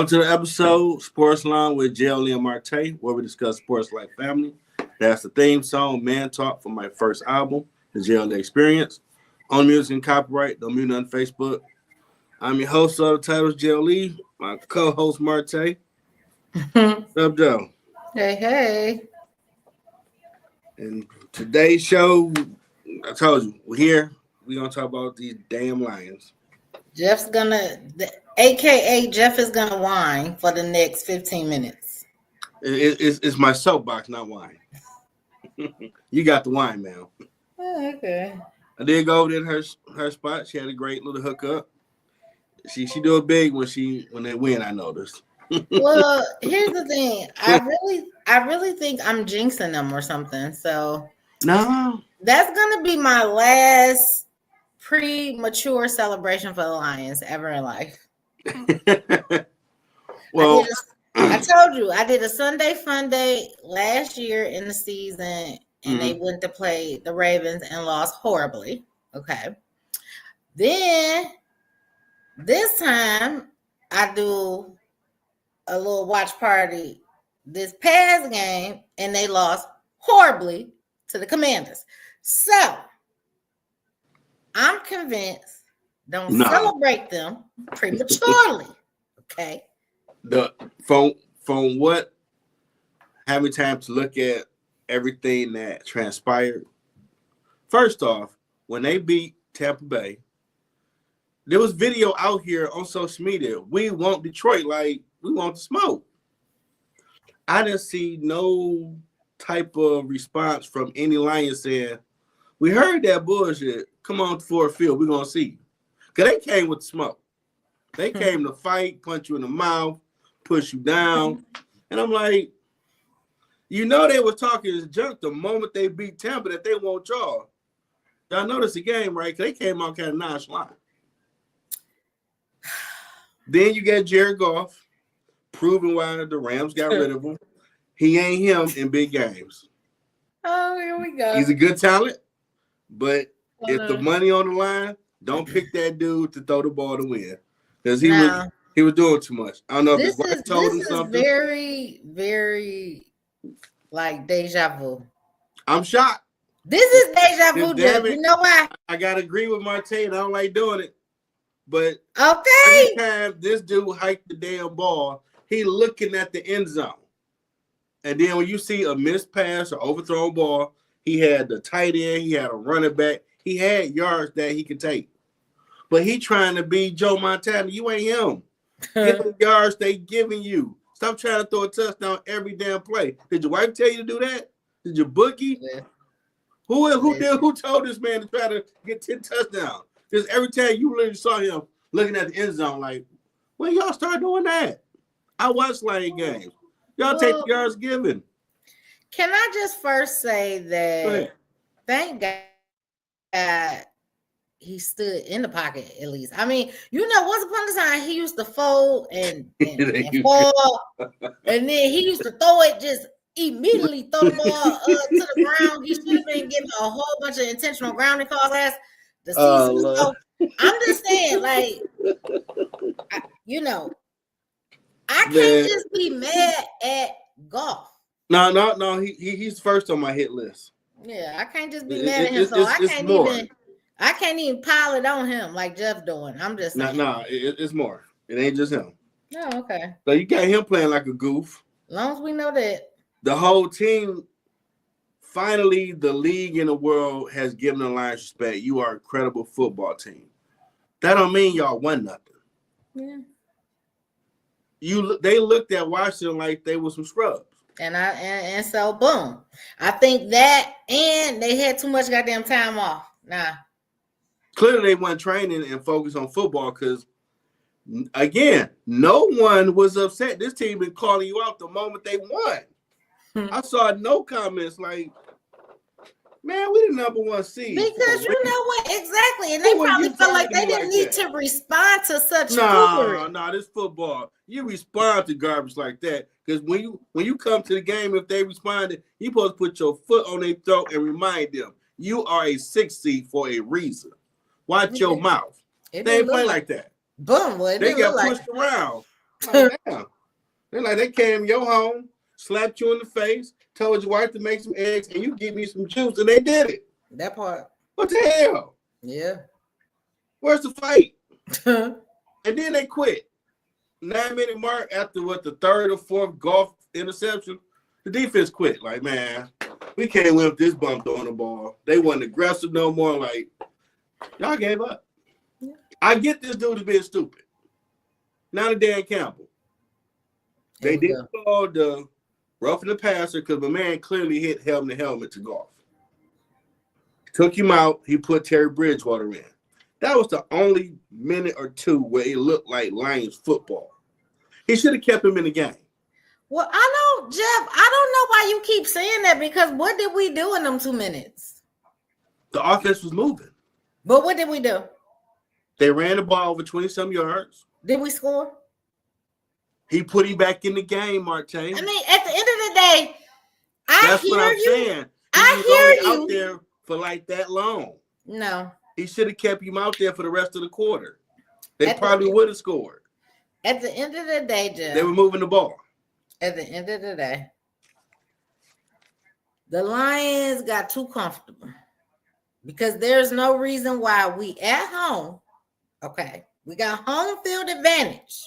To the episode, Sports Line with JLE Marte, where we discuss sports like family. That's the theme song, Man Talk, from my first album, The JLE Experience. On music and copyright, don't mute on Facebook. I'm your host of the titles, JLE, my co-host, Marte. What's up, Joe? Hey. And today's show, I told you, we're here. We're going to talk about these damn Lions. AKA Jeff is going to whine for the next 15 minutes. It's my soapbox, not wine. You got the wine, man. Oh, okay. I did go over there in her spot. She had a great little hookup. She do it big when they win, I noticed. Well, here's the thing. I really think I'm jinxing them or something. So no, that's gonna be my last premature celebration for the Lions ever in life. Well, I told you I did a Sunday fun day last year in the season, and they went to play the Ravens and lost horribly. Okay. Then this time I do a little watch party this past game, and they lost horribly to the Commanders. So I'm convinced don't celebrate them prematurely. Okay. From what having time to look at everything that transpired. First off, when they beat Tampa Bay, there was video out here on social media. We want Detroit like we want the smoke. I didn't see no type of response from any Lions saying, we heard that bullshit. Come on to Ford Field. We're going to see you. Because they came with the smoke. They came to fight, punch you in the mouth, push you down. And I'm like, you know they were talking junk the moment they beat Tampa that they want y'all. Y'all noticed the game, right? Because they came out kind of nonchalant. Then you got Jared Goff, proving why the Rams got rid of him. He ain't him in big games. Oh, here we go. He's a good talent, but if the money on the line, don't pick that dude to throw the ball to win. Because he was doing too much. I don't know if his wife told him something. This is very, very like deja vu. I'm shocked. This is deja vu, Jeff. You know why? I gotta agree with Marte. I don't like doing it. But every time this dude hiked the damn ball, he looking at the end zone. And then when you see a missed pass or overthrown ball, he had the tight end, he had a running back, he had yards that he could take. But he trying to be Joe Montana. You ain't him. Get the yards they giving you. Stop trying to throw a touchdown every damn play. Did your wife tell you to do that? Did your bookie? Yeah. Who told this man to try to get 10 touchdowns? Because every time you literally saw him looking at the end zone, like, when y'all start doing that? I watch Lion games. Y'all take the yards given. Can I just first say that thank God he stood in the pocket at least. I mean, once upon a time he used to fold and fall, and then he used to throw it just immediately throw the ball to the ground. He should have been getting a whole bunch of intentional grounding calls last the season. So I'm just saying, like, I can't just be mad at Goff. No. He's first on my hit list. Yeah, I can't just be mad at him. So I can't even pile it on him like Jeff's doing. I'm just saying. It's more. It ain't just him. Oh, okay. So you got him playing like a goof. As long as we know that. The whole team, finally, the league in the world has given the Lions respect. You are a credible football team. That don't mean y'all won nothing. Yeah. They looked at Washington like they were some scrubs. And so boom. I think that, and they had too much goddamn time off. Nah. Clearly they weren't training and focused on football because, again, no one was upset. This team been calling you out the moment they won. I saw no comments like, man, we the number one seed. Because you know what? Exactly. And they probably felt like they didn't need to respond to such No, this football. You respond to garbage like that. Because when you come to the game, if they responded, you're supposed to put your foot on their throat and remind them, you are a 6 seed for a reason. Watch your mouth. They ain't play like that. Boom, boy. They got pushed around. Like, damn. They're like, they came your home, slapped you in the face, told your wife to make some eggs, and you give me some juice, and they did it. That part. What the hell? Yeah. Where's the fight? And then they quit. 9-minute mark after the third or fourth golf interception, the defense quit. Like, man, we can't win with this bum throwing the ball. They wasn't aggressive no more. Like, y'all gave up. Yeah. I get this dude is being stupid. Now the Dan Campbell. They didn't call the roughing the passer because the man clearly hit helmet to helmet to golf. Took him out. He put Terry Bridgewater in. That was the only minute or two where it looked like Lions football. He should have kept him in the game. Well, I know, Jeff, I don't know why you keep saying that because what did we do in them 2 minutes? The offense was moving. But what did we do? They ran the ball over 20-some yards. Did we score? He put him back in the game, Marte. I mean, at the end of the day, That's what I'm saying. I hear you. Out there for like that long. No. He should have kept him out there for the rest of the quarter. They probably would have scored. At the end of the day, Jeff. They were moving the ball. At the end of the day, the Lions got too comfortable because there's no reason why we at home, okay, we got home field advantage.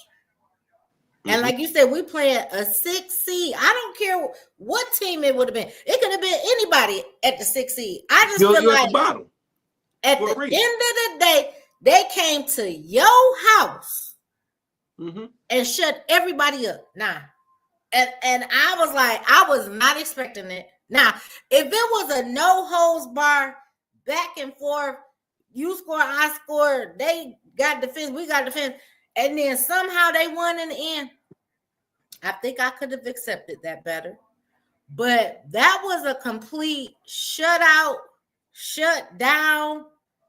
And like you said, we playing a 6 seed. I don't care what team it would have been. It could have been anybody at the 6 seed. I just feel like at the end of the day, they came to your house and shut everybody up. Nah. And I was like, I was not expecting it. Now, if it was a no holds bar, back and forth, you score, I score, they got defense, we got defense, and then somehow they won in the end, I think I could have accepted that better. But that was a complete shutout, shut down.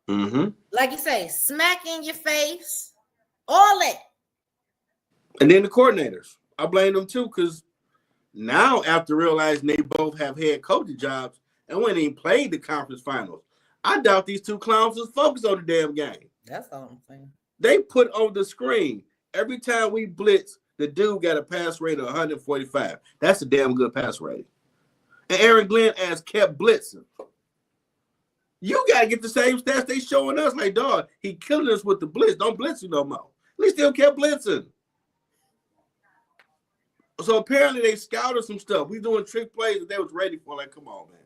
Like you say, smack in your face, all that. And then the coordinators. I blame them too, because now after realizing they both have head coaching jobs and when they played the conference finals, I doubt these two clowns was focused on the damn game. That's all I'm saying. They put on the screen every time we blitz, the dude got a pass rate of 145. That's a damn good pass rate. And Aaron Glenn has kept blitzing. You gotta get the same stats they showing us. Like, dog, he killing us with the blitz. Don't blitz you no more. He still kept blitzing. So apparently they scouted some stuff. We doing trick plays that they was ready for. Like, come on, man.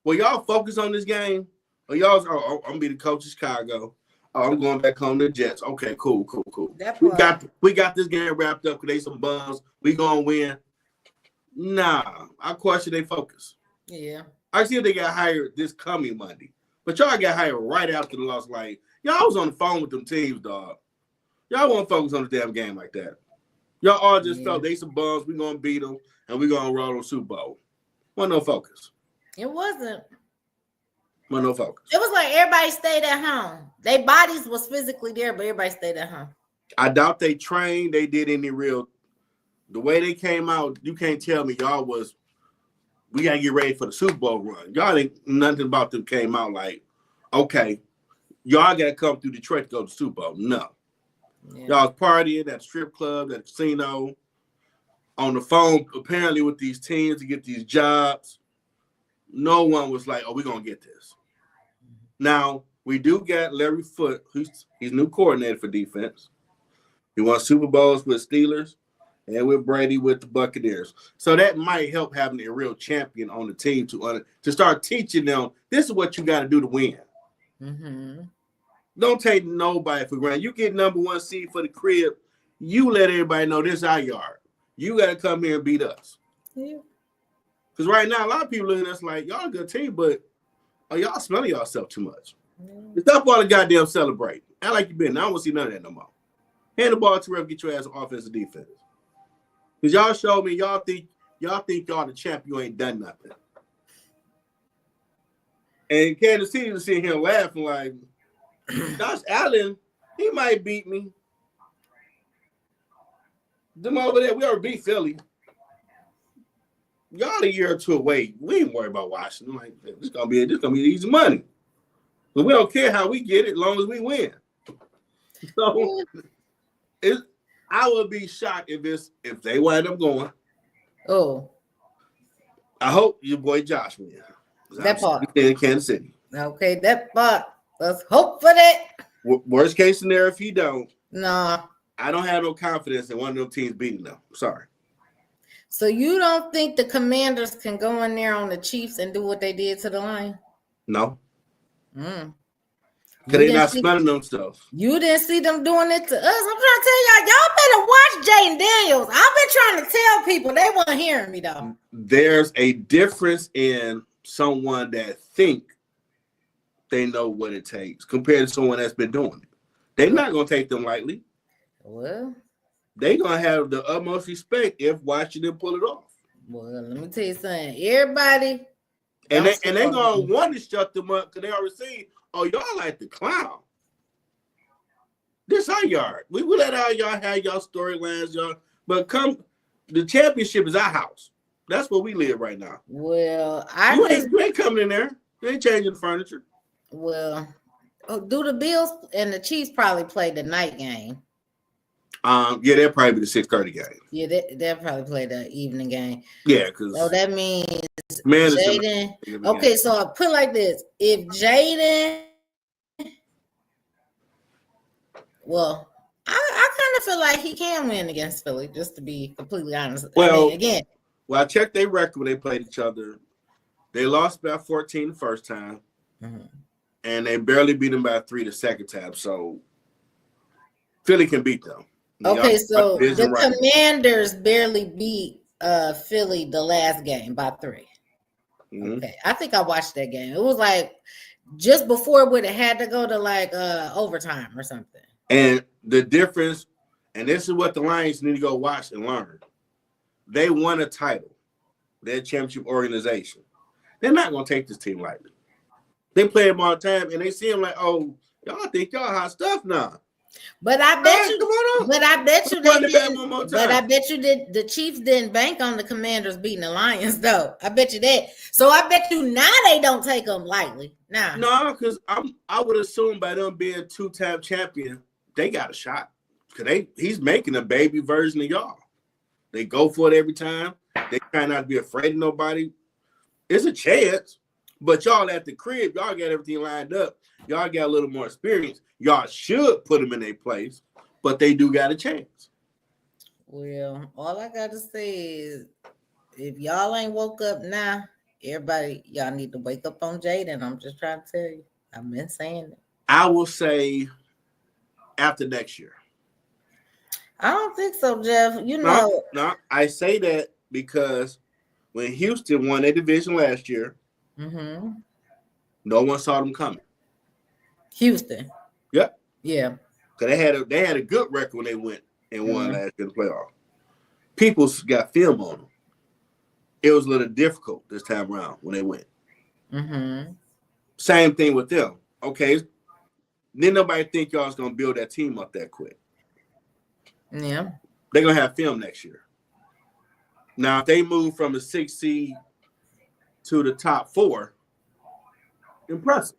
Well, y'all focus on this game. Or y'all, I'm gonna be the coach of Chicago. Oh, I'm going back home to the Jets. Okay, cool. We got this game wrapped up because they some bums. We gonna win. Nah, I question their focus. Yeah. I see if they got hired this coming Monday. But y'all got hired right after the loss. Like, y'all was on the phone with them teams, dog. Y'all won't focus on the damn game like that. Y'all all just felt they some bums. We gonna beat them and we gonna roll on Super Bowl. Wasn't no focus. It wasn't. Wasn't no focus. It was like everybody stayed at home. Their bodies was physically there, but everybody stayed at home. I doubt they trained. They did any real. The way they came out, you can't tell me y'all was. We gotta get ready for the Super Bowl run. Y'all ain't nothing about them came out like, okay, y'all gotta come through Detroit to go to the Super Bowl. No. Yeah. Y'all was partying at the strip club, at the casino, on the phone, apparently with these teams to get these jobs. No one was like, oh, we're going to get this. Now, we do got Larry Foote, he's new coordinator for defense. He won Super Bowls with Steelers and with Brady with the Buccaneers. So that might help having a real champion on the team to start teaching them, this is what you got to do to win. Don't take nobody for granted. You get number 1 seed for the crib. You let everybody know this is our yard. You got to come here and beat us. Yeah. Because right now, a lot of people looking at us like, y'all a good team, but y'all smelling yourself too much. Stop all the goddamn celebrate. Act like you been. I don't want to see none of that no more. Hand the ball to ref, get your ass on offensive defense. Because y'all show me y'all think y'all the champ, you ain't done nothing. And Kansas City was sitting here laughing like, Josh Allen, he might beat me. Them over there, we already beat Philly. Y'all a year or two away. We ain't worried about Washington. Like, this gonna be easy money. But we don't care how we get it, as long as we win. So I would be shocked if they wind up going. Oh, I hope your boy Josh wins. that part. In Kansas City. Okay, that part. Let's hope for that. Worst case scenario, if he don't, Nah. I don't have no confidence in one of them teams beating them. Sorry. So you don't think the Commanders can go in there on the Chiefs and do what they did to the Lions? No. Mm. Because they're not spending them stuff. You didn't see them doing it to us. I'm trying to tell y'all better watch Jaden Daniels. I've been trying to tell people. They weren't hearing me, though. There's a difference in someone that think they know what it takes compared to someone that's been doing it. They're not going to take them lightly. Well, they're going to have the utmost respect if watching them pull it off. Well, let me tell you something. Everybody. And they're going to want to shut them up because they already see, oh, y'all like the clown. This our yard. We will let all y'all have y'all storylines, y'all. But the championship is our house. That's where we live right now. Well, you ain't coming in there. You ain't changing the furniture. Well, do the Bills and the Chiefs probably play the night game? Yeah, they'll probably be the 6:30 game. Yeah, they'll probably play the evening game. Yeah, because that means Jaden. Okay, so I put it like this: if Jaden, well, I kind of feel like he can win against Philly. Just to be completely honest. Well, again, I checked their record when they played each other. They lost by 14 the first time, and they barely beat them by 3 the second time. So Philly can beat them. Okay, so the Commanders barely beat Philly the last game by 3. Mm-hmm. Okay, I think I watched that game. It was like just before it would have had to go to like overtime or something. And the difference, and this is what the Lions need to go watch and learn. They won a title, their championship organization. They're not going to take this team lightly. They play them all the time, and they see them like, oh, y'all think y'all hot stuff now. But I bet you the Chiefs didn't bank on the Commanders beating the Lions, though. I bet you that. So I bet you now they don't take them lightly. No, because I would assume by them being 2-time champion, they got a shot. Because he's making a baby version of y'all. They go for it every time. They try not to be afraid of nobody. It's a chance, but y'all at the crib, y'all got everything lined up. Y'all got a little more experience. Y'all should put them in their place, but they do got a chance. Well, all I got to say is if y'all ain't woke up now, everybody, y'all need to wake up on Jaden. I'm just trying to tell you. I've been saying it. I will say after next year. I don't think so, Jeff. No, I say that because when Houston won their division last year, no one saw them coming. Houston. Yep. Yeah. Because they had a good record when they went and won last year in the playoff. People got film on them. It was a little difficult this time around when they went. Same thing with them. Okay. Then nobody think y'all's going to build that team up that quick. Yeah. They're going to have film next year. Now, if they move from the 6th seed to the top 4, impressive.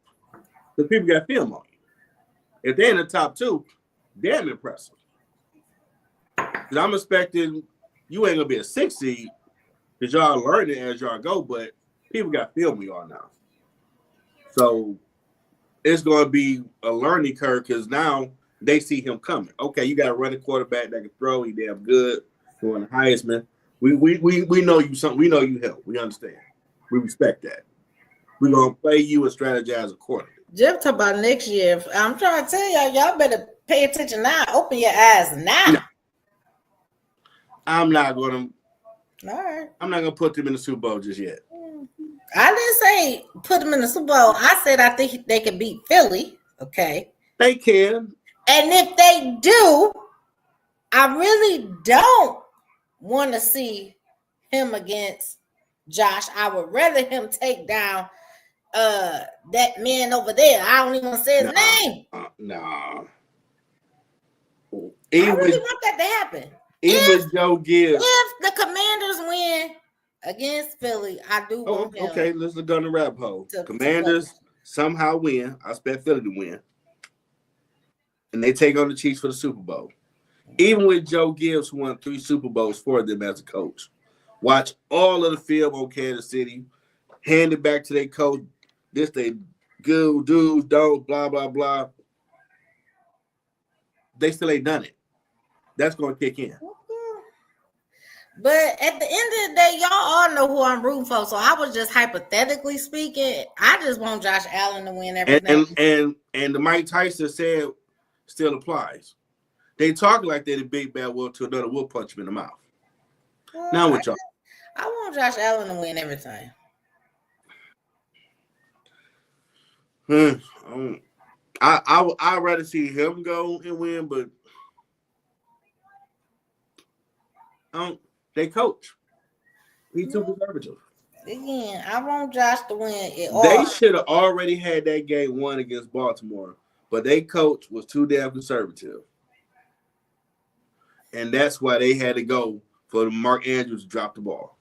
Because people got film on you. If they're in the top 2, damn impressive. Because I'm expecting you ain't going to be a 6th seed because y'all learning as y'all go, but people got film on y'all now. So it's going to be a learning curve because now they see him coming. Okay, you got a running quarterback that can throw. He damn good. He won the Heisman. We know you something. We know you help. We understand. We respect that. We're going to play you and strategize accordingly. Jeff talk about next year. I'm trying to tell y'all better pay attention now. Open your eyes now. No. I'm not going to. All right. I'm not going to put them in the Super Bowl just yet. I didn't say put them in the Super Bowl. I said I think they can beat Philly. Okay. They can. And if they do, I really don't want to see him against Josh. I would rather him take down that man over there. I don't even want to say his name. No. I really want that to happen. Joe Gibbs. If the Commanders win against Philly, I do want him. Okay, let's go down the rabbit hole. Commanders somehow win. I expect Philly to win. And they take on the Chiefs for the Super Bowl. Even with Joe Gibbs, who won 3 Super Bowls for them as a coach, watch all of the film on Kansas City, hand it back to their coach. This they good dudes, don't, blah, blah, blah. They still ain't done it. That's going to kick in. But at the end of the day, y'all all know who I'm rooting for. So I was just hypothetically speaking. I just want Josh Allen to win everything. And the Mike Tyson said still applies. They talk like they're the big bad wolf to another wolf punch him in the mouth. Well, Now what y'all? I want Josh Allen to win everything. I'd rather see him go and win, but they coach. He's too conservative. Again, I want Josh to win it all. They should have already had that game won against Baltimore, but their coach was too damn conservative. And that's why they had to go for Mark Andrews to drop the ball,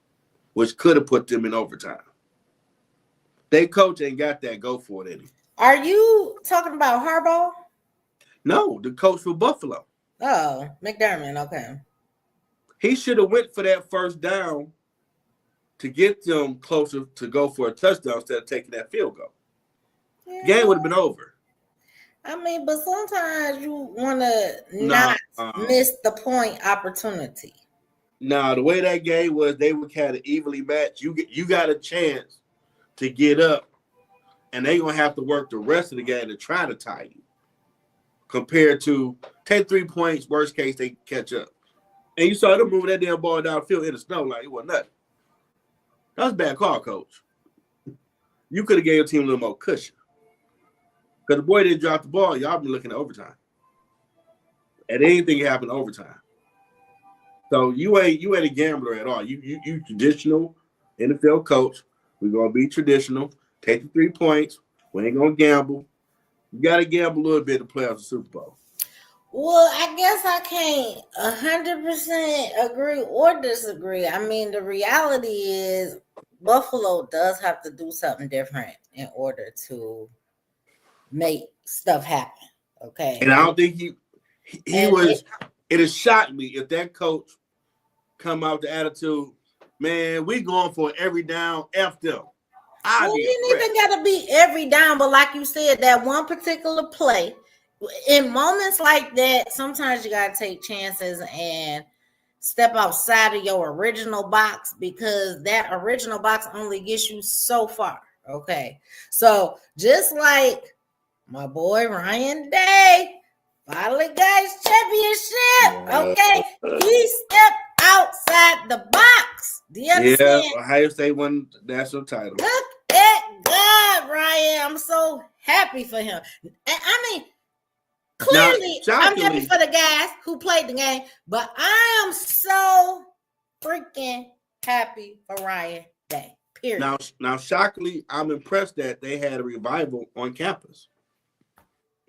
which could have put them in overtime. They coach ain't got that go for it any. Are you talking about Harbaugh? No, the coach for Buffalo. Oh, McDermott, okay. He should have went for that first down to get them closer to go for a touchdown instead of taking that field goal. Yeah. Game would have been over. I mean, but sometimes you want to not miss the point opportunity. Nah, the way that game was, they were kind of evenly matched. You got a chance to get up, and they're going to have to work the rest of the game to try to tie you. Compared to take 3 points, worst case, they catch up. And you saw them moving that damn ball downfield in the snow like it wasn't nothing. That was a bad call, coach. You could have gave your team a little more cushion. Because the boy didn't drop the ball, y'all been looking at overtime. And anything can happen overtime. So you ain't a gambler at all. You traditional NFL coach. We're gonna be traditional. Take the 3 points. We ain't gonna gamble. You gotta gamble a little bit to play off the Super Bowl. Well, I guess I can't 100% agree or disagree. I mean, the reality is Buffalo does have to do something different in order to make stuff happen. Okay. And I don't think he was. It has shocked me if that coach come out with the attitude, man, we going for every down, F them. Well, you ain't even got to be every down, but like you said, that one particular play, in moments like that, sometimes you got to take chances and step outside of your original box because that original box only gets you so far. Okay. So just like my boy Ryan Day finally got his championship. Okay. He stepped outside the box. Do you understand? Yeah, Ohio State won the national title. Look at God, Ryan. I'm so happy for him. I mean, clearly, I'm happy for the guys who played the game, but I am so freaking happy for Ryan Day. Period. Now, shockingly, I'm impressed that they had a revival on campus.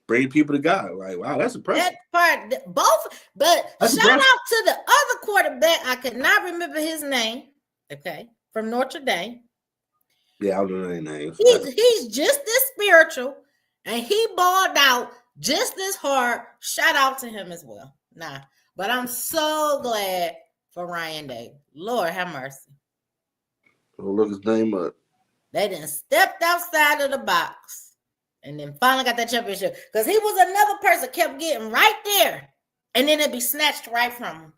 Bring people to God. Like, wow, that's impressive. That part, both, but that's shout impressive. Out to the other quarterback. I could not remember his name. Okay, from Notre Dame. Yeah, I don't know his name. He's just as spiritual, and he balled out just as hard. Shout out to him as well. But I'm so glad for Ryan Day. Lord have mercy. We'll look his name up. They done stepped outside of the box. And then finally got that championship. Because he was another person kept getting right there. And then it'd be snatched right from him.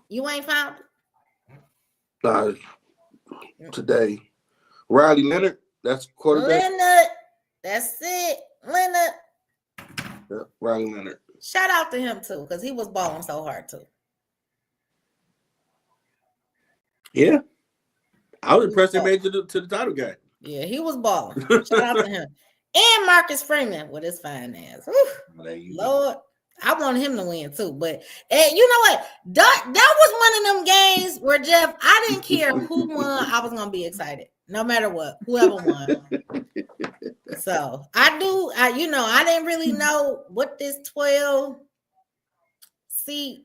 You ain't found it? Today. Riley Leonard, that's quarterback. Leonard. That's it. Leonard. Yeah, Riley Leonard. Shout out to him too. Because he was balling so hard too. Yeah. I was impressed they made it to the title game. Yeah, he was balling. Shout out to him. And Marcus Freeman with his fine ass. Lord, I want him to win too. But you know what? That was one of them games where, Jeff, I didn't care who won. I was going to be excited. No matter what. Whoever won. So, I didn't really know what this 12-seat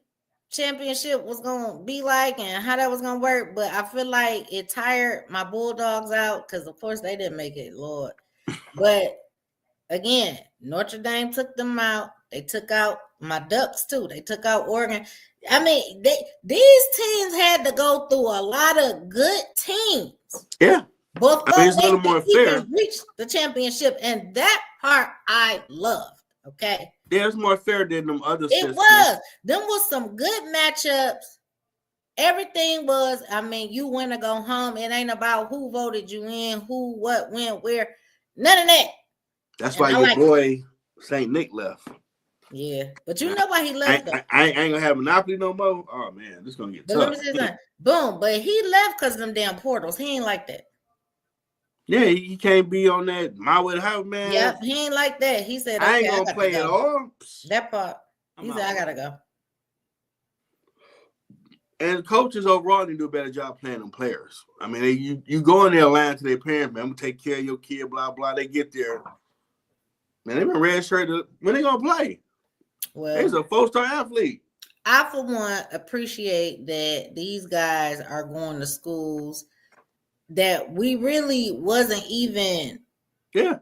championship was gonna be like and how that was gonna work, but I feel like it tired my Bulldogs out because of course they didn't make it, Lord. But again, Notre Dame took them out. They took out my Ducks too. They took out Oregon. I mean, these teams had to go through a lot of good teams. Yeah. Before it's a they little more could even fair. reach the championship. And that part I loved. Okay. Yeah, it's more fair than them other systems. It was. Them was some good matchups. Everything was, I mean, you win or go home. It ain't about who voted you in, who, what, when, where. None of that. That's why your boy St. Nick left. Yeah, but you know why he left. I ain't gonna have Monopoly no more. Oh man, this gonna get tough. Let me say something. Boom, but he left because of them damn portals. He ain't like that. Yeah, he can't be on that my way to house, man. Yep, he ain't like that. He said, I ain't gonna play at all. That part. He said, I gotta go. And coaches overall need to do a better job playing them players. I mean, you go in there lying to their parents, man, I'm gonna take care of your kid, blah, blah. They get there. Man, they've been red shirted. When they gonna play? Well, he's a 4-star athlete. I, for one, appreciate that these guys are going to schools that we really wasn't even. Yeah.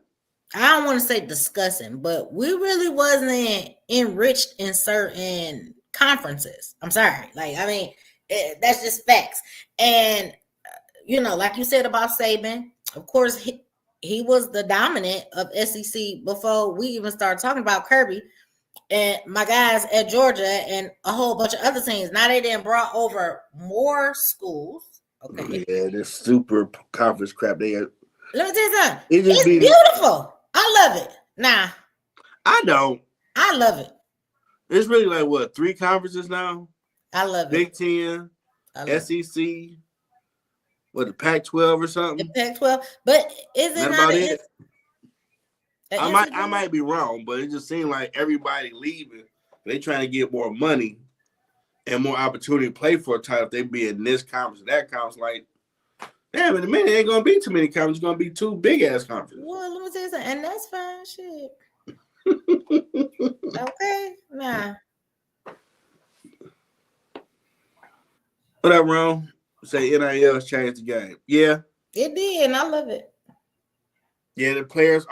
I don't want to say discussing, but we really wasn't enriched in certain conferences. I'm sorry. Like, I mean, that's just facts. And, you know, like you said about Saban, of course, he was the dominant of SEC before we even started talking about Kirby and my guys at Georgia and a whole bunch of other teams. Now they done brought over more schools. Okay. Yeah, this super conference crap. Let me tell you something. It's beautiful. I love it. Nah. I don't. I love it. It's really like what, 3 conferences now? I love it. Big 10, SEC, what, the Pac-12 or something? The Pac-12, but is it not it? I might be wrong, but it just seems like everybody leaving. They trying to get more money and more opportunity to play for a title. If they be in this conference, that conference, like, damn, in a minute, ain't gonna be too many conferences. It's gonna be 2 big ass conferences. Well, let me tell you something, and that's fine, shit. Okay, nah. What up, Ron? Say NIL has changed the game. Yeah, it did, and I love it. Yeah, the players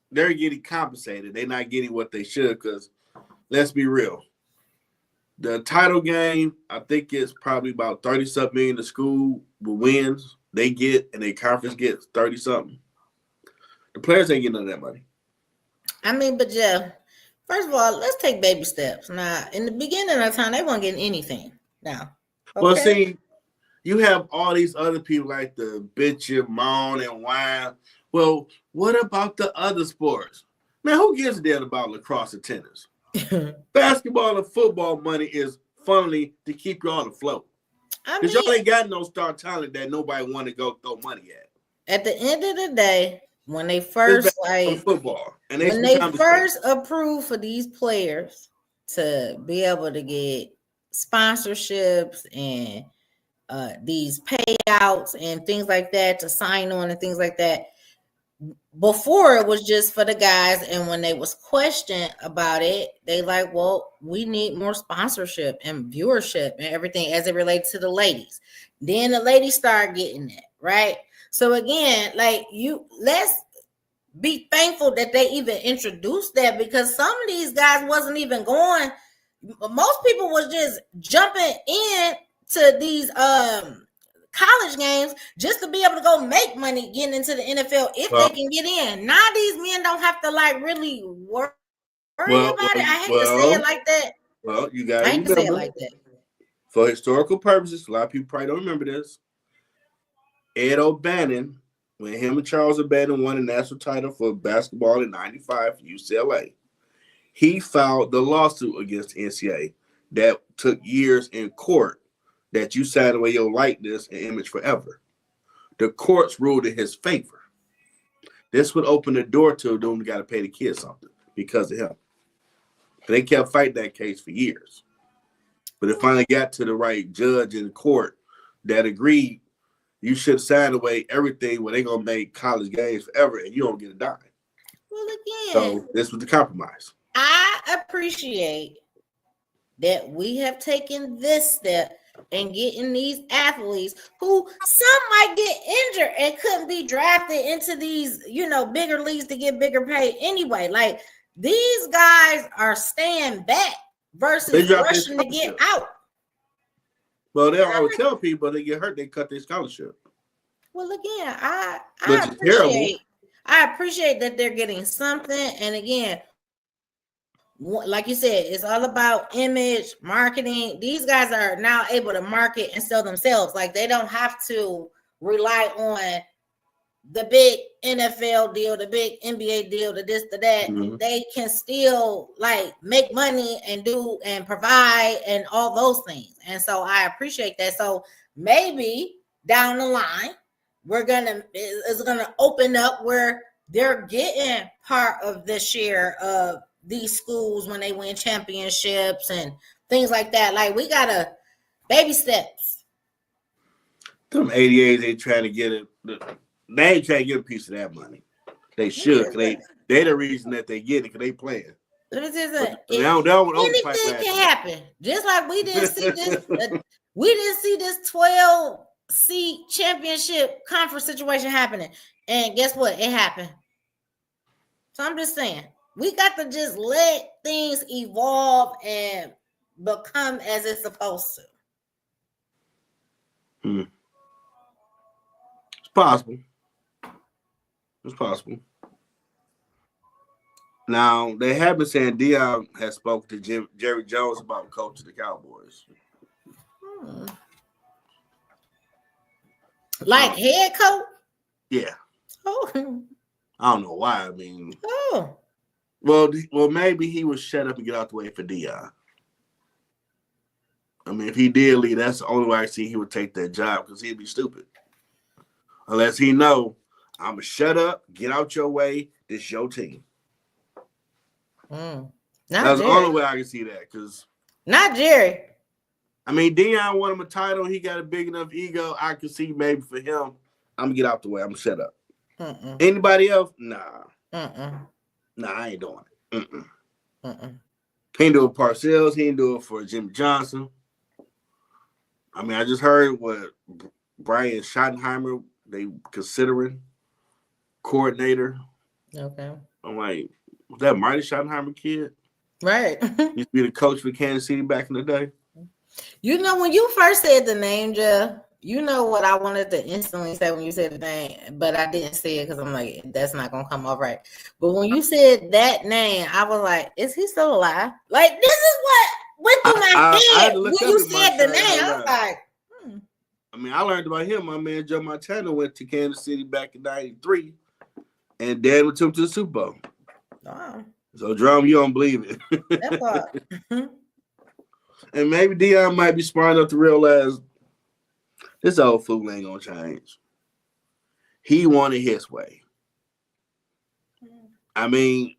they're getting compensated. They're not getting what they should because, let's be real, the title game, I think it's probably about 30-something million the school wins. They get, and their conference gets 30-something. The players ain't getting none of that money. I mean, but yeah, first of all, let's take baby steps. Now, in the beginning of the time, they weren't getting anything. Now, okay. Well, see, you have all these other people like the bitch and moan and whine. Well, what about the other sports? Man, who gives a damn about lacrosse and tennis? Basketball and football money is funny to keep you on afloat. Because y'all ain't got no star talent that nobody want to go throw money at. At the end of the day, when they first football and when they first approved for these players to be able to get sponsorships and these payouts and things like that to sign on and things like that, before it was just for the guys, and when they was questioned about it, they like, well, we need more sponsorship and viewership and everything as it relates to the ladies. Then the ladies start getting it, right? So again, like let's be thankful that they even introduced that, because some of these guys wasn't even going. Most people was just jumping in to these college games just to be able to go make money getting into the NFL if they can get in. Now these men don't have to like really worry about it. I hate to say it like that. Well, you got to say it like that. For historical purposes, a lot of people probably don't remember this. Ed O'Bannon, when him and Charles O'Bannon won the national title for basketball in '95 for UCLA, he filed the lawsuit against NCAA that took years in court, that you sign away your likeness and image forever. The courts ruled in his favor. This would open the door to them got to pay the kids something because of him. They kept fighting that case for years. But it finally got to the right judge in court that agreed you should sign away everything where they're going to make college games forever and you don't get a dime. Well, again, so this was the compromise. I appreciate that we have taken this step and getting these athletes who some might get injured and couldn't be drafted into these, bigger leagues to get bigger pay anyway. Like these guys are staying back versus rushing to get out. Well, they always tell people they get hurt, they cut their scholarship. Well, again, I appreciate that they're getting something. And again, like you said, it's all about image, marketing. These guys are now able to market and sell themselves. Like they don't have to rely on the big NFL deal, the big NBA deal, the this, the that. Mm-hmm. They can still like make money and do and provide and all those things. And so I appreciate that. So maybe down the line, it's gonna open up where they're getting part of the share of these schools when they win championships and things like that. Like we gotta baby steps. Them 88s, they trying to get it. They ain't trying to get a piece of that money. They should. They the reason that they get it because they playing. Anything can happen. Just like we didn't see this. We didn't see this 12-seed championship conference situation happening. And guess what? It happened. So I'm just saying, we got to just let things evolve and become as it's supposed to. It's possible. It's possible. Now, they have been saying Deion has spoken to Jerry Jones about coaching the Cowboys. Like head coach? Yeah. Oh. I don't know why. I mean. Oh. Well, maybe he would shut up and get out the way for Deion. I mean, if he did leave, that's the only way I see he would take that job because he'd be stupid. Unless he know, I'm going to shut up, get out your way, this your team. That's the only way I can see that. Not Jerry. I mean, Deion won him a title. He got a big enough ego. I could see maybe for him, I'm going to get out the way. I'm going to shut up. Anybody else? Nah. Nah, I ain't doing it. He ain't do it for Parcells. He ain't do it for Jimmy Johnson. I mean, I just heard what Brian Schottenheimer, they considering coordinator. Okay. I'm like, was that Marty Schottenheimer kid? Right. Used to be the coach for Kansas City back in the day. You know, when you first said the name, Jeff, you know what I wanted to instantly say when you said the name, but I didn't say it because I'm like, that's not going to come out right. But when you said that name, I was like, is he still alive? Like, this is what went through my head when you said the name. I was like, I mean, I learned about him. My man Joe Montana went to Kansas City back in '93, and Dad took him to the Super Bowl. Wow. So, Drum, you don't believe it. That part. And maybe Deion might be smart enough to realize this old fool ain't gonna change. He wanted his way. I mean,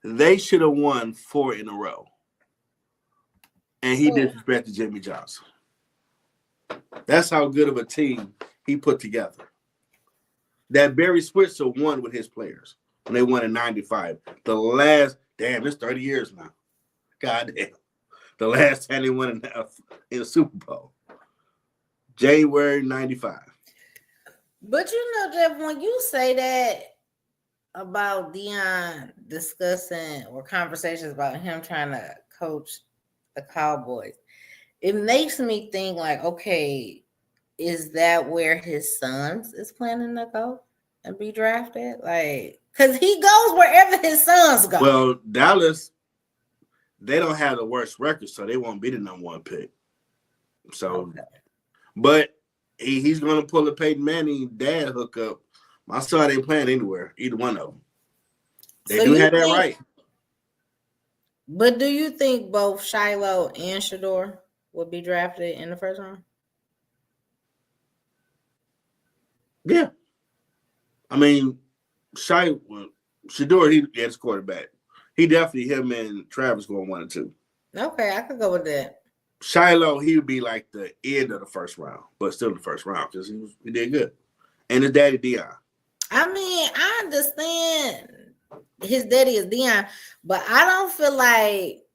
they should have won 4 in a row. And he disrespected Jimmy Johnson. That's how good of a team he put together. That Barry Switzer won with his players when they won in '95. The last, it's 30 years now. God damn. The last time they won in a Super Bowl. January '95. But you know, Jeff, when you say that about Deion discussing or conversations about him trying to coach the Cowboys, it makes me think like, okay, is that where his sons is planning to go and be drafted? Like, because he goes wherever his sons go. Well, Dallas, they don't have the worst record, so they won't be the number 1 pick. So, but he's going to pull a Peyton Manning dad hookup. My son ain't playing anywhere, either one of them. They do have that right. But do you think both Shiloh and Shador would be drafted in the first round? Yeah. I mean, Shador, he's quarterback. He definitely, him and Travis going 1 and 2. Okay, I could go with that. Shiloh, he would be like the end of the first round, but still the first round because he did good. And his daddy, Deion. I mean, I understand his daddy is Deion, but I don't feel like,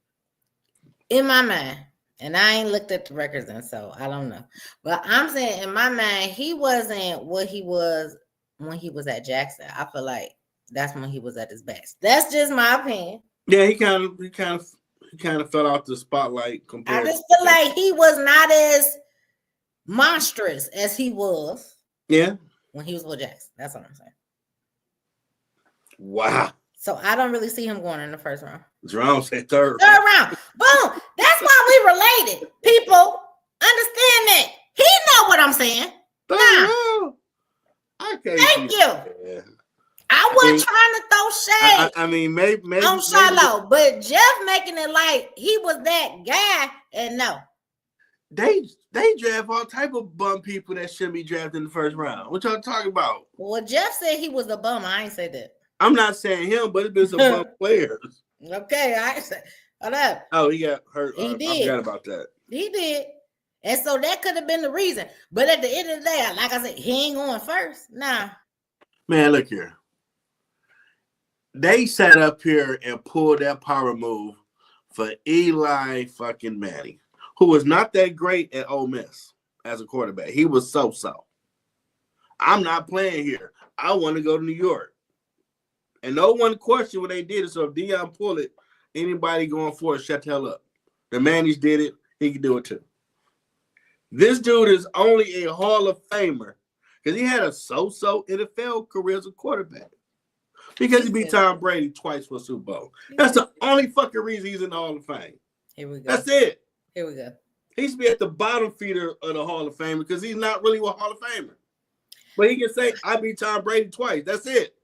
in my mind, And I ain't looked at the records, and so I don't know. But I'm saying in my mind, he wasn't what he was when he was at Jackson. I feel like that's when he was at his best. That's just my opinion. Yeah, he kind of fell off the spotlight compared. I just feel like he was not as monstrous as he was. Yeah. When he was with Jackson. That's what I'm saying. Wow. So I don't really see him going in the first round. Jerome said third. Third round. Boom. That's why we related. People understand that. He know what I'm saying. Third round. Okay. Thank you. Yeah. I wasn't trying to throw shade. I mean, maybe on Shiloh, but Jeff making it like he was that guy, and no. They draft all type of bum people that shouldn't be drafted in the first round. What y'all talking about? Well, Jeff said he was a bum. I ain't say that. I'm not saying him, but it's been some bum players. Okay, I said, hold up. Oh, he got hurt. He did. I forgot about that. He did. And so that could have been the reason. But at the end of the day, like I said, he ain't going first. Nah. Man, look here. They sat up here and pulled that power move for Eli fucking Manning, who was not that great at Ole Miss as a quarterback. He was so-so. I'm not playing here. I want to go to New York. And no one questioned when they did it. So if Deion pulled it, anybody going for it, shut the hell up. The Mannies did it. He can do it too. This dude is only a Hall of Famer because he had a so-so NFL career as a quarterback. Because he beat Tom Brady twice for a Super Bowl. That's the only fucking reason he's in the Hall of Fame. Here we go. That's it. Here we go. He should be at the bottom feeder of the Hall of Fame because he's not really a Hall of Famer. But he can say, I beat Tom Brady twice. That's it.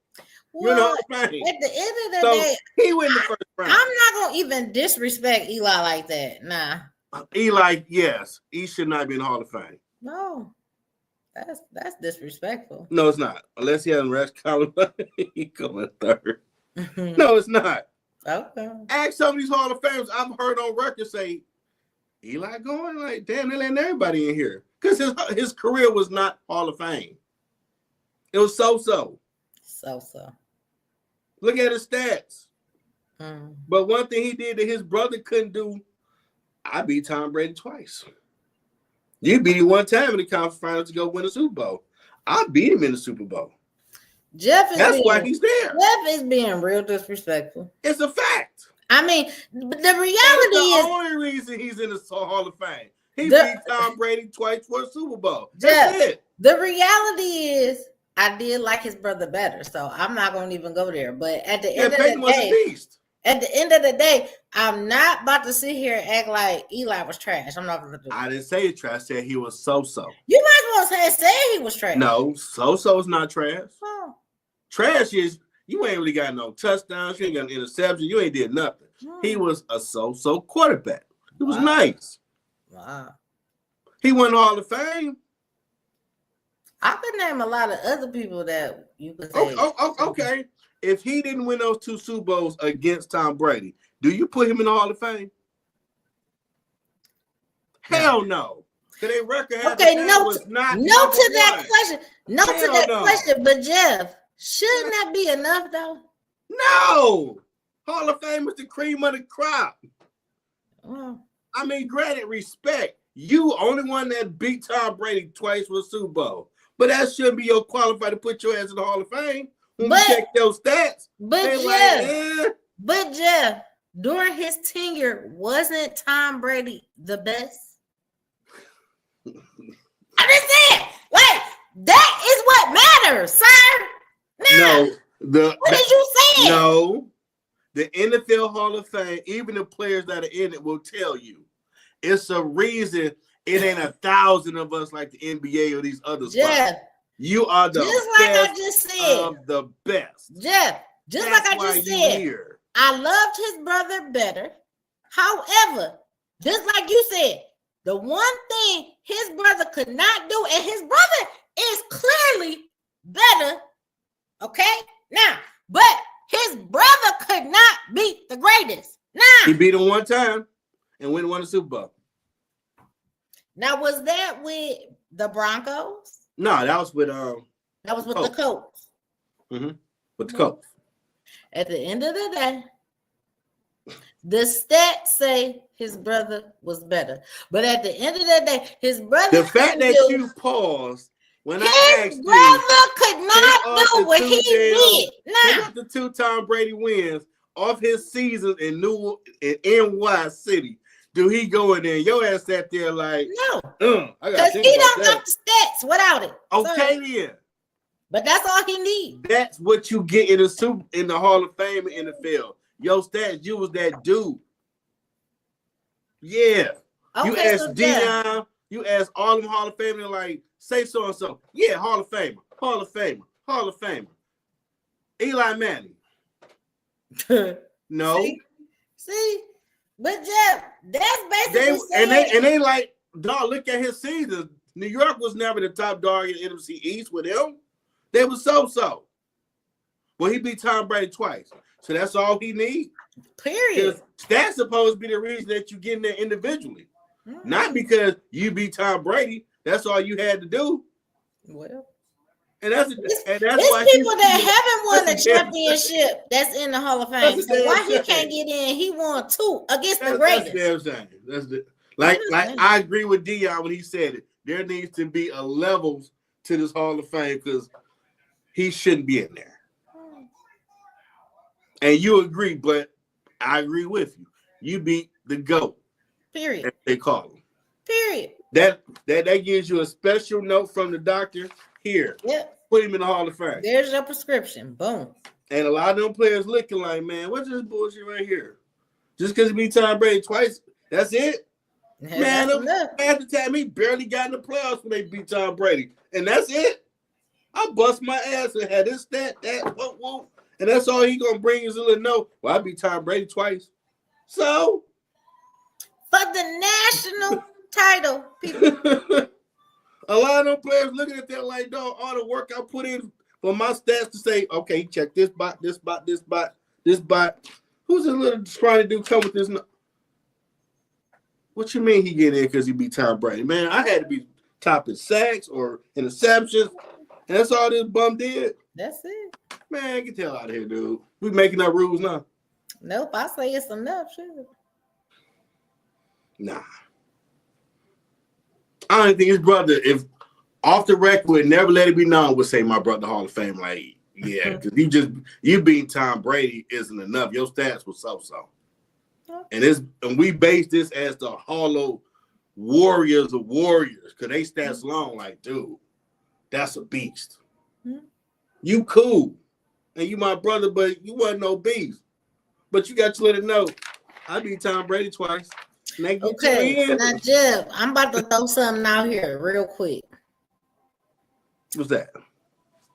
Well, You're in the Hall of Fame. At the end of the day, he win the first round. I'm not going to even disrespect Eli like that. Nah. Eli, yes. He should not be in the Hall of Fame. No. That's disrespectful. No, it's not. Unless he has a rest column, he going third. No, it's not. Okay. Ask some of these Hall of Famers I've heard on record say, Eli going? Like, damn, they're letting everybody in here. Because his career was not Hall of Fame. It was so-so. So-so. Look at his stats. But one thing he did that his brother couldn't do, I beat Tom Brady twice. You beat him one time in the conference finals to go win a Super Bowl. I beat him in the Super Bowl. That's why he's there. Jeff is being real disrespectful. It's a fact. I mean, the reality is the only reason he's in the Hall of Fame. He beat Tom Brady twice for a Super Bowl. That's Jeff, it. The reality is I did like his brother better, so I'm not going to even go there. But at the end of the day, at the end of the day, I'm not about to sit here and act like Eli was trash. I'm not going to do it. I didn't say trash. I said he was so-so. You might as well say he was trash. No, so-so is not trash. Oh. Trash is you ain't really got no touchdowns. You ain't got an interception. You ain't did nothing. He was a so-so quarterback. He was nice. Wow. He won the Hall of Fame. I could name a lot of other people that you could say. Okay. If he didn't win those two Super Bowls against Tom Brady, do you put him in the Hall of Fame? Hell no. Because record was not no to that question. No to that question. But Jeff, shouldn't that be enough though? No. Hall of Fame is the cream of the crop. Oh. I mean, granted, respect. You only one that beat Tom Brady twice for a Super Bowl. But that shouldn't be your qualifier to put your ass in the Hall of Fame. When you check those stats. But Jeff, during his tenure, wasn't Tom Brady the best? I'm just saying, like, that is what matters, sir. No. What did you say? No. The NFL Hall of Fame, even the players that are in it will tell you. It's a reason it ain't 1,000 of us like the NBA or these other spots. You are the best of the best. Jeff, just like I just said, I loved his brother better. However, just like you said, the one thing his brother could not do, and his brother is clearly better, okay? Now, but his brother could not beat the greatest. Now, he beat him one time and won the Super Bowl. Now, was that with the Broncos? No, that was with the Colts. Mm-hmm. With the Colts. At the end of the day, the stats say his brother was better. But at the end of the day, his brother. The fact that you paused when I asked his brother could not do what he did. Take off the 2 Tom Brady wins off his season in NY City. Do he go in there? Your ass sat there like no, because he don't got the stats without it. Okay, yeah. But that's all he needs. That's what you get in the Hall of Fame in the NFL. Your stats, you was that dude. Yeah. Okay, you asked Deion, you asked all them Hall of Famers, like, say so and so. Yeah, Hall of Famer, Hall of Famer, Hall of Famer. Eli Manning. No. See? But Jeff, that's basically they like, dog, look at his season. New York was never the top dog in the NFC East with him. They was so. Well, he beat Tom Brady twice. So that's all he needs. Period. That's supposed to be the reason that you get in there individually. Not because you beat Tom Brady. That's all you had to do. Well. And that's why people that haven't won a championship that's in the Hall of Fame. So why he can't get in? He won 2 against the greatest. That's like I agree with Deion when he said it. There needs to be a levels to this Hall of Fame because he shouldn't be in there. And you agree, but I agree with you. You beat the GOAT. Period. As they call him. Period. That gives you a special note from the doctor. Here, put him in the Hall of Fame. There's your prescription. Boom. And a lot of them players looking like, man, what's this bullshit right here? Just because he beat Tom Brady twice, that's it? Man, half the time he barely got in the playoffs when they beat Tom Brady. And that's it? I bust my ass and had this, that, whoa. And that's all he going to bring is a little note. Well, I beat Tom Brady twice. So? For the national title, people. A lot of them players looking at that like, dog, all the work I put in for my stats to say, okay, check this bot. Who's this little scrawny dude come with this? What you mean he get in because he beat Tom Brady? Man, I had to be top in sacks or interceptions. And that's all this bum did. That's it. Man, get the hell out of here, dude. We making up rules now. Nope, I say it's enough. Sure. Nah. I don't think his brother, if off the record, would never let it be known, would say my brother Hall of Fame. Like, yeah, because you beating Tom Brady isn't enough. Your stats were so. And we base this as the hollow warriors of warriors, because they stats long, like, dude, that's a beast. You cool. And you my brother, but you wasn't no beast. But you got to let it know. I beat Tom Brady twice. Okay, now Jeff, I'm about to throw something out here real quick. What's that?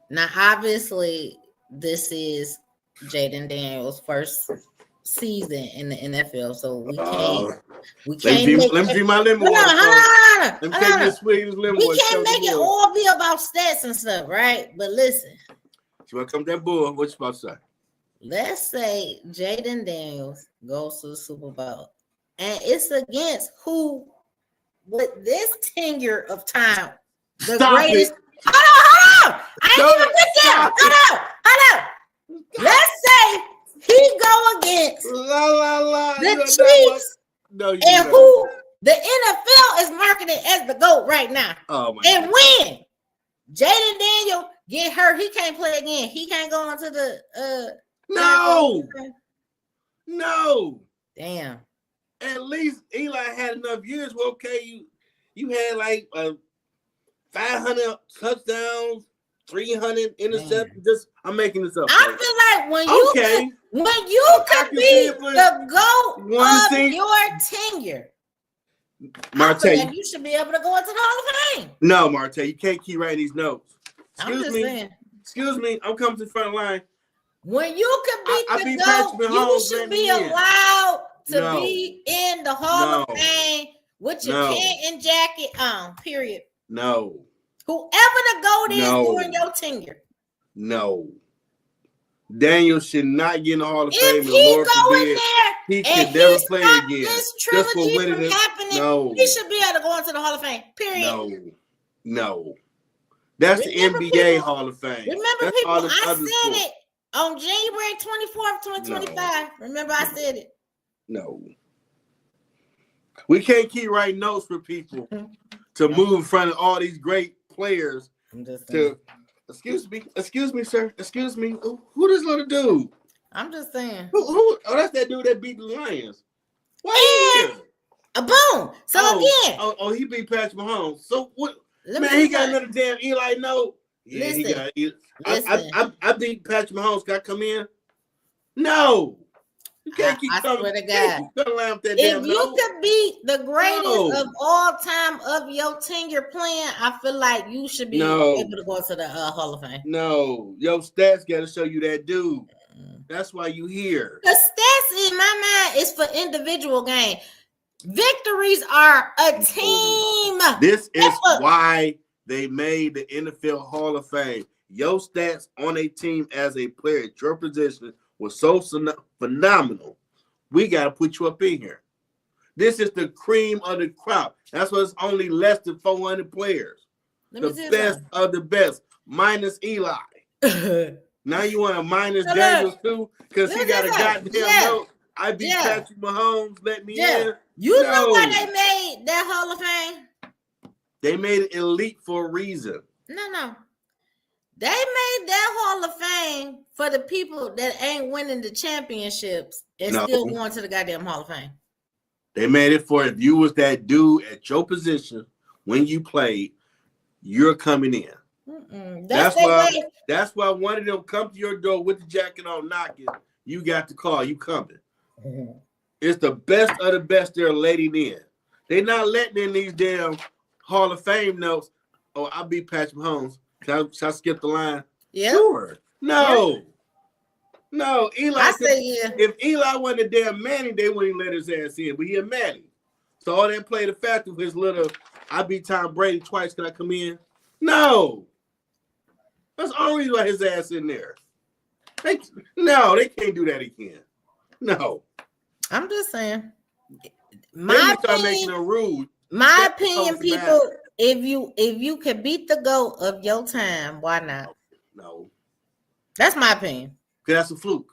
Now, obviously, this is Jaden Daniels' first season in the NFL, so we can't. Let me drink my lemon water. Let me take this sweet lemon water. We can't make it all be about stats and stuff, right? But listen. You want to come to that bull? What you about to say? Let's say Jaden Daniels goes to the Super Bowl. And it's against who, with this tenure of time, the greatest. Hold on. I ain't even get there. Hold on. Let's say he go against the Chiefs and who the NFL is marketing as the GOAT right now. Oh my and God. When Jaden Daniel get hurt, he can't play again. He can't go into the No. Damn. At least Eli had enough years. Well, okay, you had like 500 touchdowns, 300 interceptions. Just I'm making this up. I feel like when you can be the GOAT of your tenure, Marte, you should be able to go into the Hall of Fame. No, Marte, you can't keep writing these notes. Excuse me. I'm coming to the front line. When you can be the GOAT, you should be allowed to be in the Hall of Fame with your Canton jacket on, period. No. Whoever the GOAT is during your tenure. No. Daniel should not get in the Hall of Fame. If he go in there he can never play again. This trilogy from happening, he should be able to go into the Hall of Fame, period. No. That's the NBA Hall of Fame. Remember, people, I said it on January 24th, 2025. Remember, I said it. No. We can't keep writing notes for people to move in front of all these great players. I'm just saying. Excuse me, sir. Excuse me. Who this little dude? I'm just saying. Who? Oh, that's that dude that beat the Lions. Why here? A boom. So again. Oh, he beat Patrick Mahomes. So what? Let Man, he got another damn Eli note. Yeah, listen, he got it. Listen. I beat Patrick Mahomes. Can I come in? No. You can't keep I swear to God. If you could be the greatest of all time of your tenure playing, I feel like you should be able to go to the Hall of Fame. No, your stats got to show you that dude. That's why you here. The stats in my mind is for individual game. Victories are a team. This is why they made the NFL Hall of Fame. Your stats on a team as a player at your position was so phenomenal. We got to put you up in here. This is the cream of the crop. That's why it's only less than 400 players. The best of the best, minus Eli. Now you want to minus Daniels too? Because he got a goddamn note. I beat Patrick Mahomes. Let me in. You know why they made that Hall of Fame? They made it elite for a reason. No. They made that Hall of Fame for the people that ain't winning the championships and still going to the goddamn Hall of Fame. They made it for if you was that dude at your position when you played, you're coming in. That's why one of them come to your door with the jacket on knocking. You got the call. You coming. It's the best of the best they're letting in. They're not letting in these damn Hall of Fame notes. Oh, I beat Patrick Mahomes. Should I skip the line? Yeah. Sure. No. Yeah. No. Eli. I say yeah. If Eli wasn't a damn Manning, they wouldn't let his ass in. But he a Manning. So all that played the fact of his little, I beat Tom Brady twice. Can I come in? No. That's the only reason why his ass in there. They can't do that again. No. I'm just saying. My opinion, people, if you can beat the GOAT of your time, why not? No. That's my opinion. Because that's a fluke.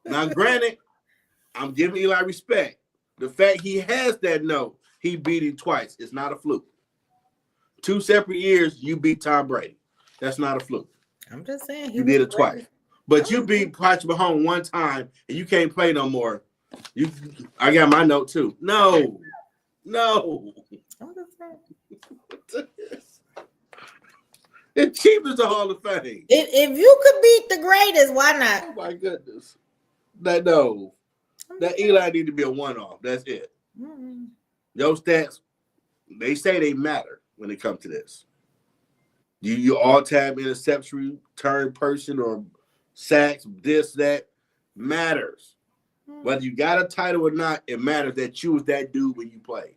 Now, granted, I'm giving Eli respect. The fact he has that note, he beat him twice. It's not a fluke. 2 separate years, you beat Tom Brady. That's not a fluke. I'm just saying. You did it twice. But you beat Patrick Mahomes one time, and you can't play no more. I got my note, too. No. I'm just saying. It's cheap as the Hall of Fame. If you could beat the greatest, why not? Oh, my goodness. That Eli need to be a one-off. That's it. Mm-hmm. Your stats, they say they matter when it comes to this. You all-time interception return person or sacks, this, that, matters. Whether you got a title or not, it matters that you was that dude when you played.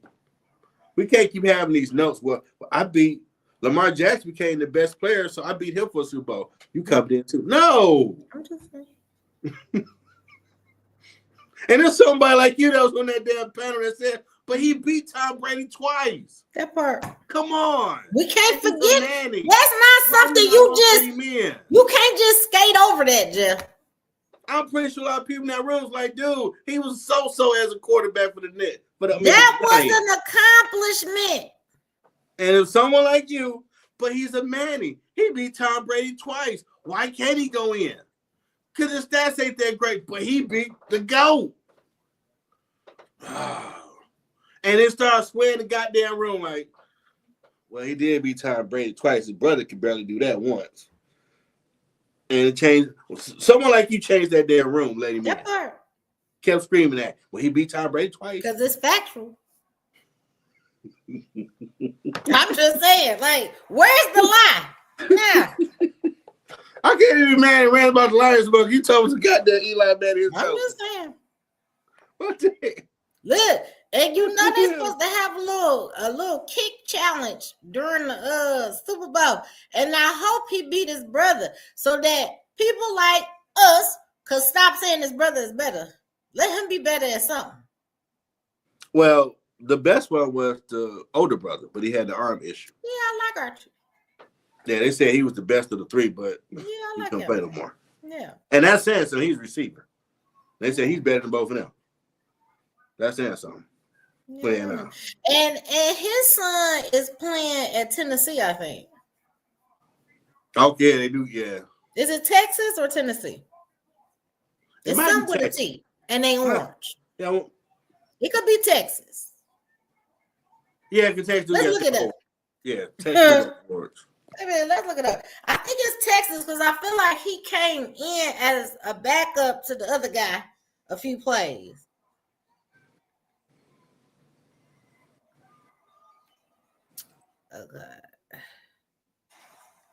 We can't keep having these notes. Well, I beat Lamar Jackson became the best player, so I beat him for a Super Bowl. You covered in too. No. I'm just saying. And there's somebody like you that was on that damn panel that said, but he beat Tom Brady twice. That part. Come on. We can't forget. That's not something you can't just skate over that, Jeff. I'm pretty sure a lot of people in that room was like, dude, he was so as a quarterback for the net. That was an accomplishment. And if someone like you, but he's a Manning, he beat Tom Brady twice. Why can't he go in? Because his stats ain't that great, but he beat the GOAT. And it started swearing the goddamn room like, well, he did beat Tom Brady twice. His brother could barely do that once. And it changed. Someone like you changed that damn room, lady. That part. Kept screaming that. Well, he beat Tom Brady twice. Because it's factual. I'm just saying, like, where's the lie? Now. I can't even man ran about the Lions book. You told us to goddamn Eli Manning. I'm just saying. What the heck? Look, and you know they're supposed to have a little kick challenge during the Super Bowl. And I hope he beat his brother so that people like us could stop saying his brother is better. Let him be better at something. Well, the best one was the older brother, but he had the arm issue. Yeah, I like Archie. Yeah, they said he was the best of the three, but he couldn't play no more. Yeah. And that's saying so he's receiver. They said he's better than both of them. That's saying something. Yeah. Playing out. And his son is playing at Tennessee, I think. Oh, yeah, they do, yeah. Is it Texas or Tennessee? It's some with a T, and they orange. Yeah, it could be Texas. Yeah, because Texas do. Let's look it up. Yeah, Texas orange. Let's look it up. I think it's Texas because I feel like he came in as a backup to the other guy a few plays. Okay.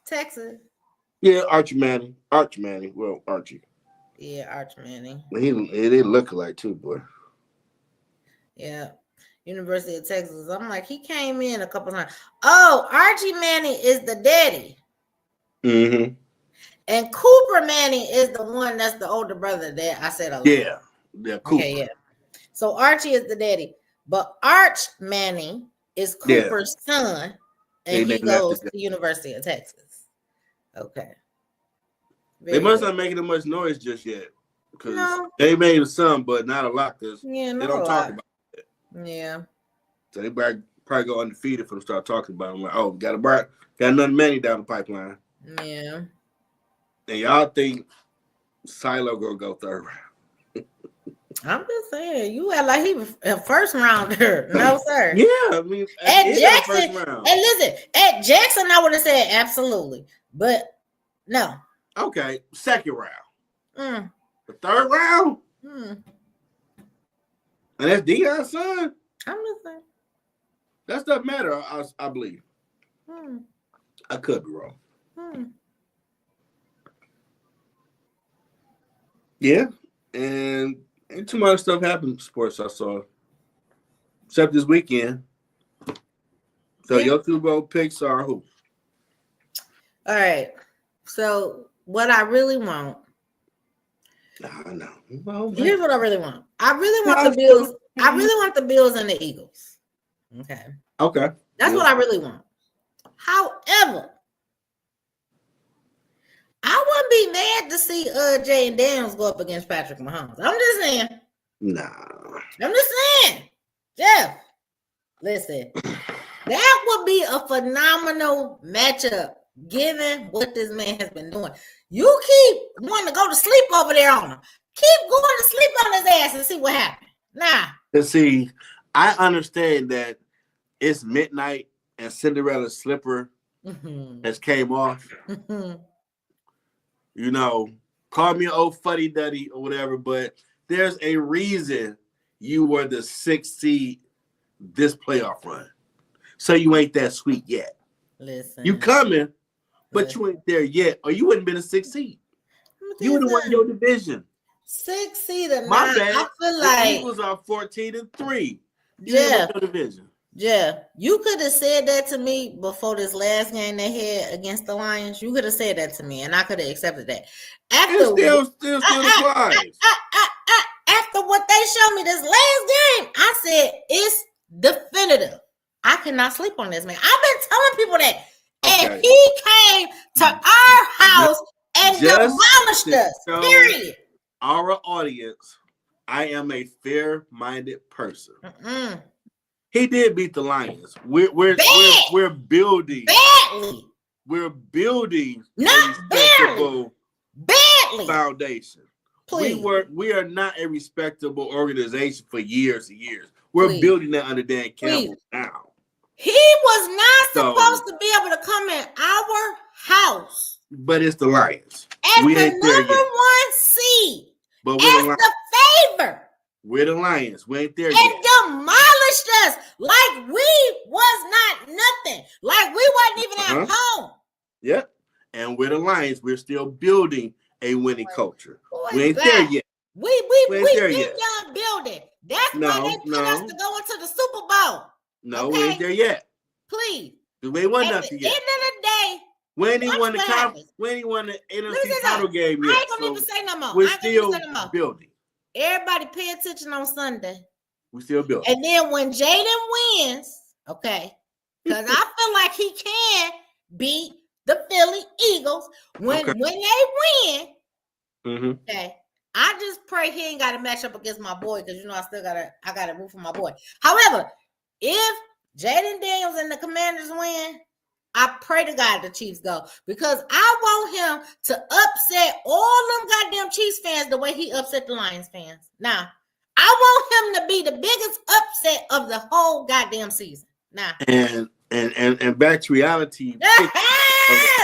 Texas. Yeah, Archie Manning. Well, Archie. Yeah, Archie Manning. They look alike too, boy. Yeah. University of Texas. I'm like, he came in a couple times. Oh, Archie Manning is the daddy. Mm-hmm. And Cooper Manning is the one that's the older brother that I said. Yeah, Cooper. Okay, yeah. So Archie is the daddy, but Arch Manning is Cooper's son, and he goes to the University of Texas. Okay. They must not making that much noise just yet, because they made some, but not a lot, because they don't talk about it. Yeah. So they probably go undefeated for them to start talking about it. I'm like, oh, got another Manning down the pipeline. Yeah. And y'all think Silo gonna go third round? I'm just saying, you act like he was a first rounder. No, sir. Yeah, I mean, at Jackson, and listen, at Jackson, I would have said absolutely, but no. Okay, second round. The third round? And that's Deion's son? I'm just saying. That doesn't matter, I believe. I could be wrong. Yeah, and ain't too much stuff happened in sports I saw, except this weekend. So your Super Bowl picks are who? All right. So what I really want. I know. Well, here's what I really want. I really want the Bills. I really want the Bills and the Eagles. Okay. Okay. That's what I really want. However, I wouldn't be mad to see Jay Daniels go up against Patrick Mahomes. I'm just saying. Nah. I'm just saying. Jeff, listen. That would be a phenomenal matchup, given what this man has been doing. You keep wanting to go to sleep over there on him. Keep going to sleep on his ass and see what happens. Nah. Let's see. I understand that it's midnight and Cinderella's slipper has came off. You know, call me an old fuddy-duddy or whatever, but there's a reason you were the 6th seed this playoff run. So you ain't that sweet yet. Listen. You coming, but you ain't there yet, or you wouldn't been a 6th seed. You would have won your division. 6 seed or 9. My bad. I feel like the Eagles are 14-3. Yeah. Your division. Yeah, you could have said that to me before this last game they had against the Lions. You could have said that to me, and I could have accepted that. After still applies. After what they showed me this last game, I said it's definitive. I cannot sleep on this man. I've been telling people that, and he came to our house and demolished us. Period. Our audience, I am a fair-minded person. He did beat the Lions. We're building badly. We're building not a respectable badly foundation. Please. We are not a respectable organization for years and years. We're building that under Dan Campbell now. He was not supposed to be able to come in our house. But it's the Lions. As the number 1 seed. But as the favor. We're the Lions. We ain't there and yet. And demolished us like we was not nothing. Like we wasn't even at home. Yep. And we're the Lions. We're still building a winning culture. We ain't there yet. We been done building. That's why they put us to go into the Super Bowl. No, we ain't there yet. Please. We ain't won nothing yet. At the end of the day, we ain't even won the conference. We ain't even won the NFC title game yet. I ain't gonna even say no more. We're still building. Everybody pay attention on Sunday. We still building. And then when Jaden wins, okay, because I feel like he can beat the Philly Eagles when they win. Okay, I just pray he ain't got to match up against my boy because I gotta root for my boy. However, if Jaden Daniels and the Commanders win, I pray to God the Chiefs go because I want him to upset all them goddamn Chiefs fans the way he upset the Lions fans. Now, I want him to be the biggest upset of the whole goddamn season. Now, and back to reality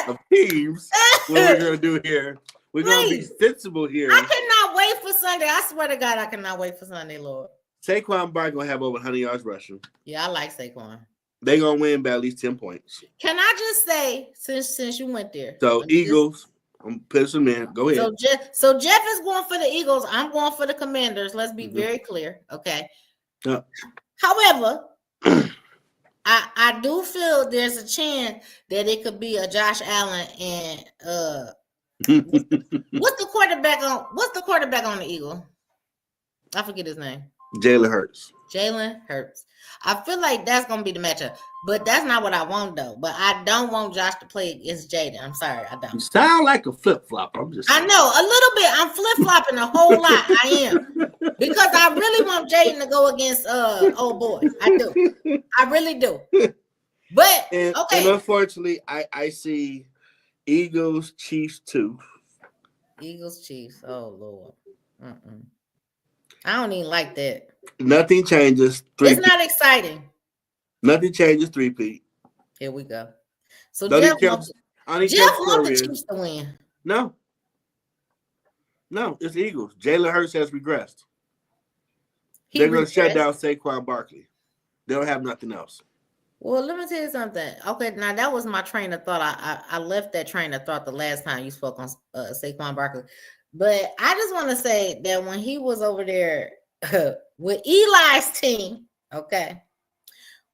of teams. What we're gonna do here? We're gonna be sensible here. I cannot wait for Sunday. I swear to God, I cannot wait for Sunday, Lord. Saquon Barkley gonna have over 100 yards rushing. Yeah, I like Saquon. They gonna win by at least 10 points. Can I just say, since you went there, so Eagles, I'm putting some in. Go ahead. So Jeff is going for the Eagles. I'm going for the Commanders. Let's be very clear, okay? However, I do feel there's a chance that it could be a Josh Allen and what's the quarterback on the Eagle? I forget his name. Jalen Hurts. Jalen Hurts. I feel like that's gonna be the matchup, but that's not what I want though. But I don't want Josh to play against Jaden. I'm sorry, I don't. You sound like a flip flop. I'm just. I know a little bit. I'm flip flopping a whole lot. I am because I really want Jaden to go against old boy. I do. I really do. But and unfortunately, I see Eagles Chiefs too. Eagles Chiefs. Oh Lord. I don't even like that. Nothing changes. It's not exciting. Nothing changes. 3-peat. Here we go. So Jeff wants the Chiefs to win. No, it's the Eagles. Jalen Hurts has regressed. They're going to shut down Saquon Barkley. They don't have nothing else. Well, let me tell you something. Okay, now that was my train of thought. I left that train of thought the last time you spoke on Saquon Barkley. But I just want to say that when he was over there with Eli's team, okay,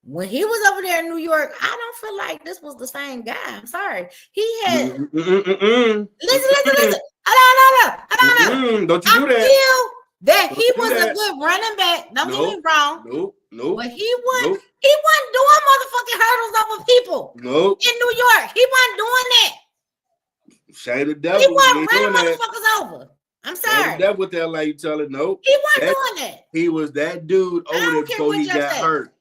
when he was over there in New York, I don't feel like this was the same guy. I'm sorry. He had listen. Hold on. Don't you do that? I feel that he was a good running back. Don't get me wrong. Nope. But he wasn't doing motherfucking hurdles over people. Nope. In New York, he wasn't doing that. Shame the devil. He wasn't running motherfuckers over. I'm sorry. The devil with that like you telling nope. He wasn't doing that. He was that dude over there before he got hurt.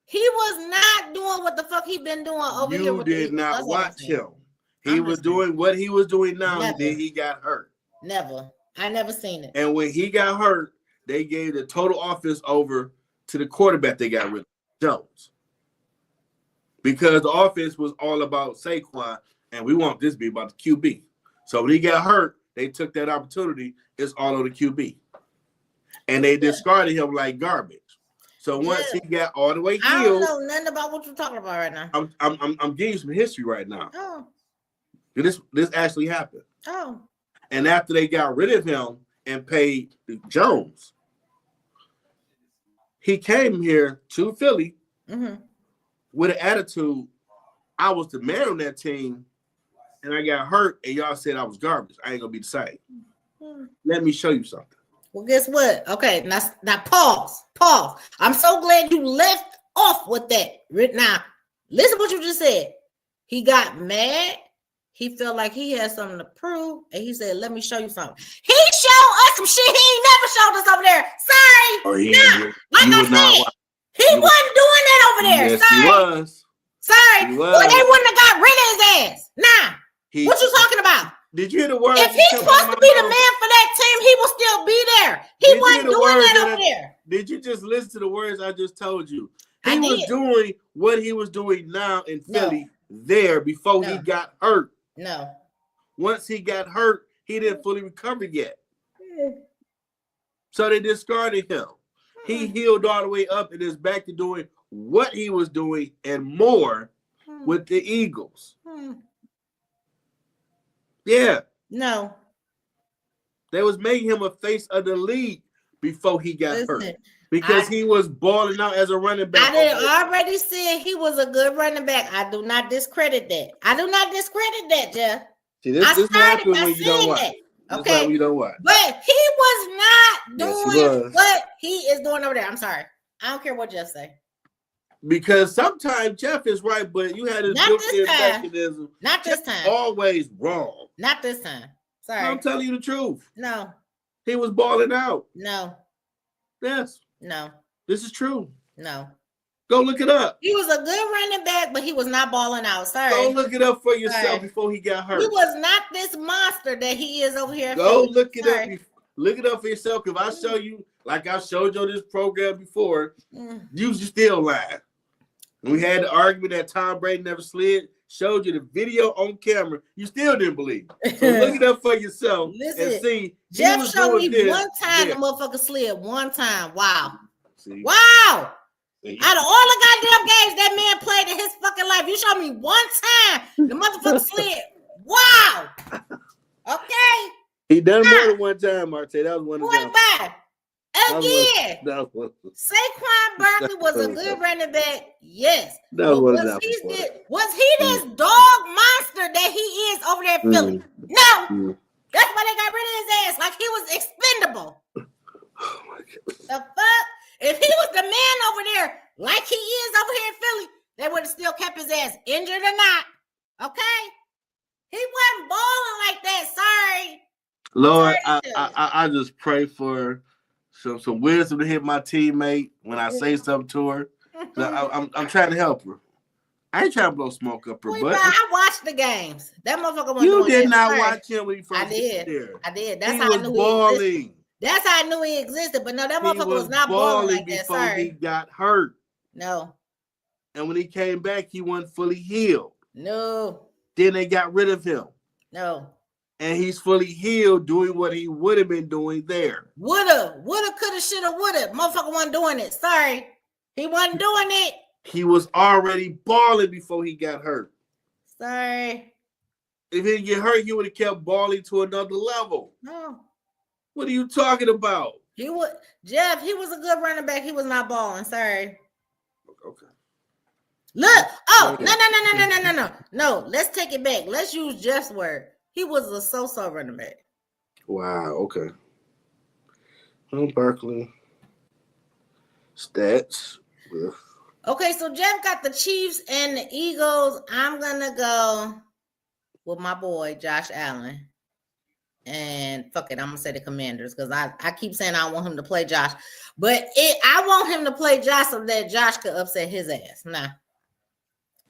He was not doing what the fuck he been doing over here. You did not watch him. He was doing what he was doing now, and then he got hurt. Never. I never seen it. And when he got hurt, they gave the total offense over to the quarterback they got rid of, Jones. Because the offense was all about Saquon, and we want this to be about the QB. So when he got hurt, they took that opportunity. It's all on the QB. And they discarded him like garbage. So once he got all the way healed, I don't know nothing about what you're talking about right now. I'm giving you some history right now. Oh. This actually happened. Oh. And after they got rid of him and paid Jones, he came here to Philly with an attitude. I was the man on that team, and I got hurt, and y'all said I was garbage. I ain't gonna be the same. Let me show you something. Well, guess what? Okay, now pause. I'm so glad you left off with that. Now, listen to what you just said. He got mad. He felt like he had something to prove, and he said, "Let me show you something." He showed us some shit he ain't never showed us over there. Sorry, he wasn't doing that over there. Yes, sorry, he was. Sorry, well, they wouldn't have got rid of his ass. Nah, what you talking about? Did you hear the word? If he's supposed to be the man for that team, he will still be there. He wasn't doing that over there. Did you just listen to the words I just told you? He was doing what he was doing now in Philly there before he got hurt. No. Once he got hurt, he didn't fully recover yet. So they discarded him. He healed all the way up and is back to doing what he was doing and more with the Eagles. Yeah. No. They was making him a face of the league before he got hurt. Because he was balling out as a running back. I already said he was a good running back. I do not discredit that. Jeff. See, this happens when you don't watch. Okay. You don't watch. But he was not doing what he is doing over there. I'm sorry. I don't care what Jeff say. Because sometimes Jeff is right, but you had his built-in mechanism. Not this time. Always wrong. Not this time. Sorry. I'm telling you the truth. No. He was balling out. No. Yes. No. This is true. No. Go look it up. He was a good running back, but he was not balling out. Sorry. Go look it up for yourself before he got hurt. He was not this monster that he is over here. Go look it up. Look it up for yourself. If I show you, like I showed you this program before, you still lying. We had the argument that Tom Brady never slid. Showed you the video on camera. You still didn't believe. So look it up for yourself and see. Jeff showed me one time the motherfucker slid. One time. Wow. See? Wow. Out of all the goddamn games that man played in his fucking life, you showed me one time the motherfucker slid. Wow. Okay. He done more than one time, Marte. That was one of them. Again. Saquon Barkley was a good running back. Yes. That was one of them. Was he this dog monster that he is over there in Philly? No. That's why they got rid of his ass. Like he was expendable. Oh my God. The fuck? If he was the man over there, like he is over here in Philly, they would have still kept his ass, injured or not. Okay? He wasn't balling like that. Sorry. Lord, I just pray for some wisdom to hit my teammate when I say something to her. I'm trying to help her. I ain't trying to blow smoke up her butt. I watched the games. That motherfucker wasn't You did not watch him when he first got there. I did. That's he how was I knew balling. he existed. That's how I knew he existed. But no, that motherfucker was not balling like that. Sorry. He got hurt. No. And when he came back, he wasn't fully healed. No. Then they got rid of him. No. And he's fully healed, doing what he would have been doing there. Woulda, coulda, shoulda, woulda. Motherfucker wasn't doing it. Sorry. He wasn't doing it. He was already balling before he got hurt. Sorry. If he didn't get hurt, he would have kept balling to another level. No. What are you talking about? Jeff, he was a good running back. He was not balling. Sorry. Okay. Look. Oh, no. No, let's take it back. Let's use Jeff's word. He was a so-so running back. Wow. Okay. Well, Barkley. Stats. Ugh. Okay, so Jeff got the Chiefs and the Eagles. I'm going to go with my boy, Josh Allen. And fuck it, I'm going to say the Commanders because I keep saying I want him to play Josh. But I want him to play Josh so that Josh could upset his ass. Nah.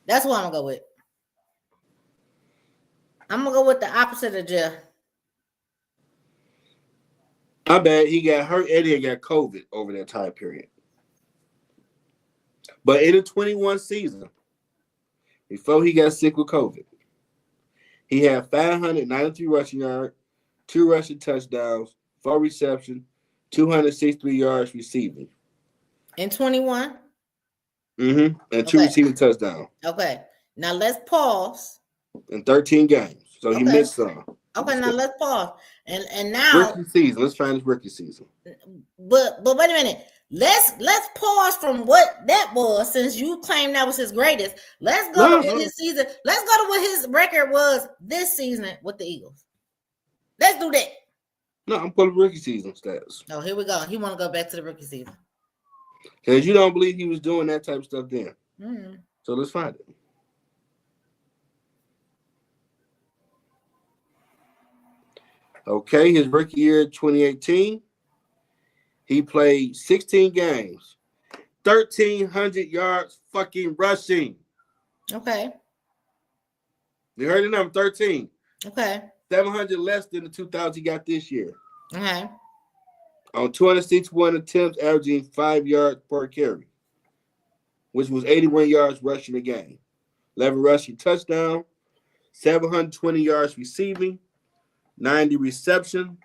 That's what I'm going to go with. I'm going to go with the opposite of Jeff. I bet he got hurt and he got COVID over that time period. But in the 21 season, before he got sick with COVID, he had 593 rushing yards, 2 rushing touchdowns, 4 receptions, 263 yards receiving. In 21? And 2 receiving touchdowns. Okay. Now let's pause. In 13 games. So he missed some. Okay, now let's pause. And now rookie season. Let's find his rookie season. But wait a minute. Let's pause from what that was since you claimed that was his greatest. Let's go to his season. Let's go to what his record was this season with the Eagles. Let's do that. No, I'm putting rookie season stats. Oh, here we go. He want to go back to the rookie season. Because you don't believe he was doing that type of stuff then. Mm-hmm. So let's find it. Okay, his rookie year 2018, he played 16 games, 1,300 yards fucking rushing. Okay. You heard the number 13. Okay. 700 less than the 2,000 he got this year. Okay. On 261 attempts, averaging 5 yards per carry, which was 81 yards rushing a game. 11 rushing touchdown, 720 yards receiving, 90 reception,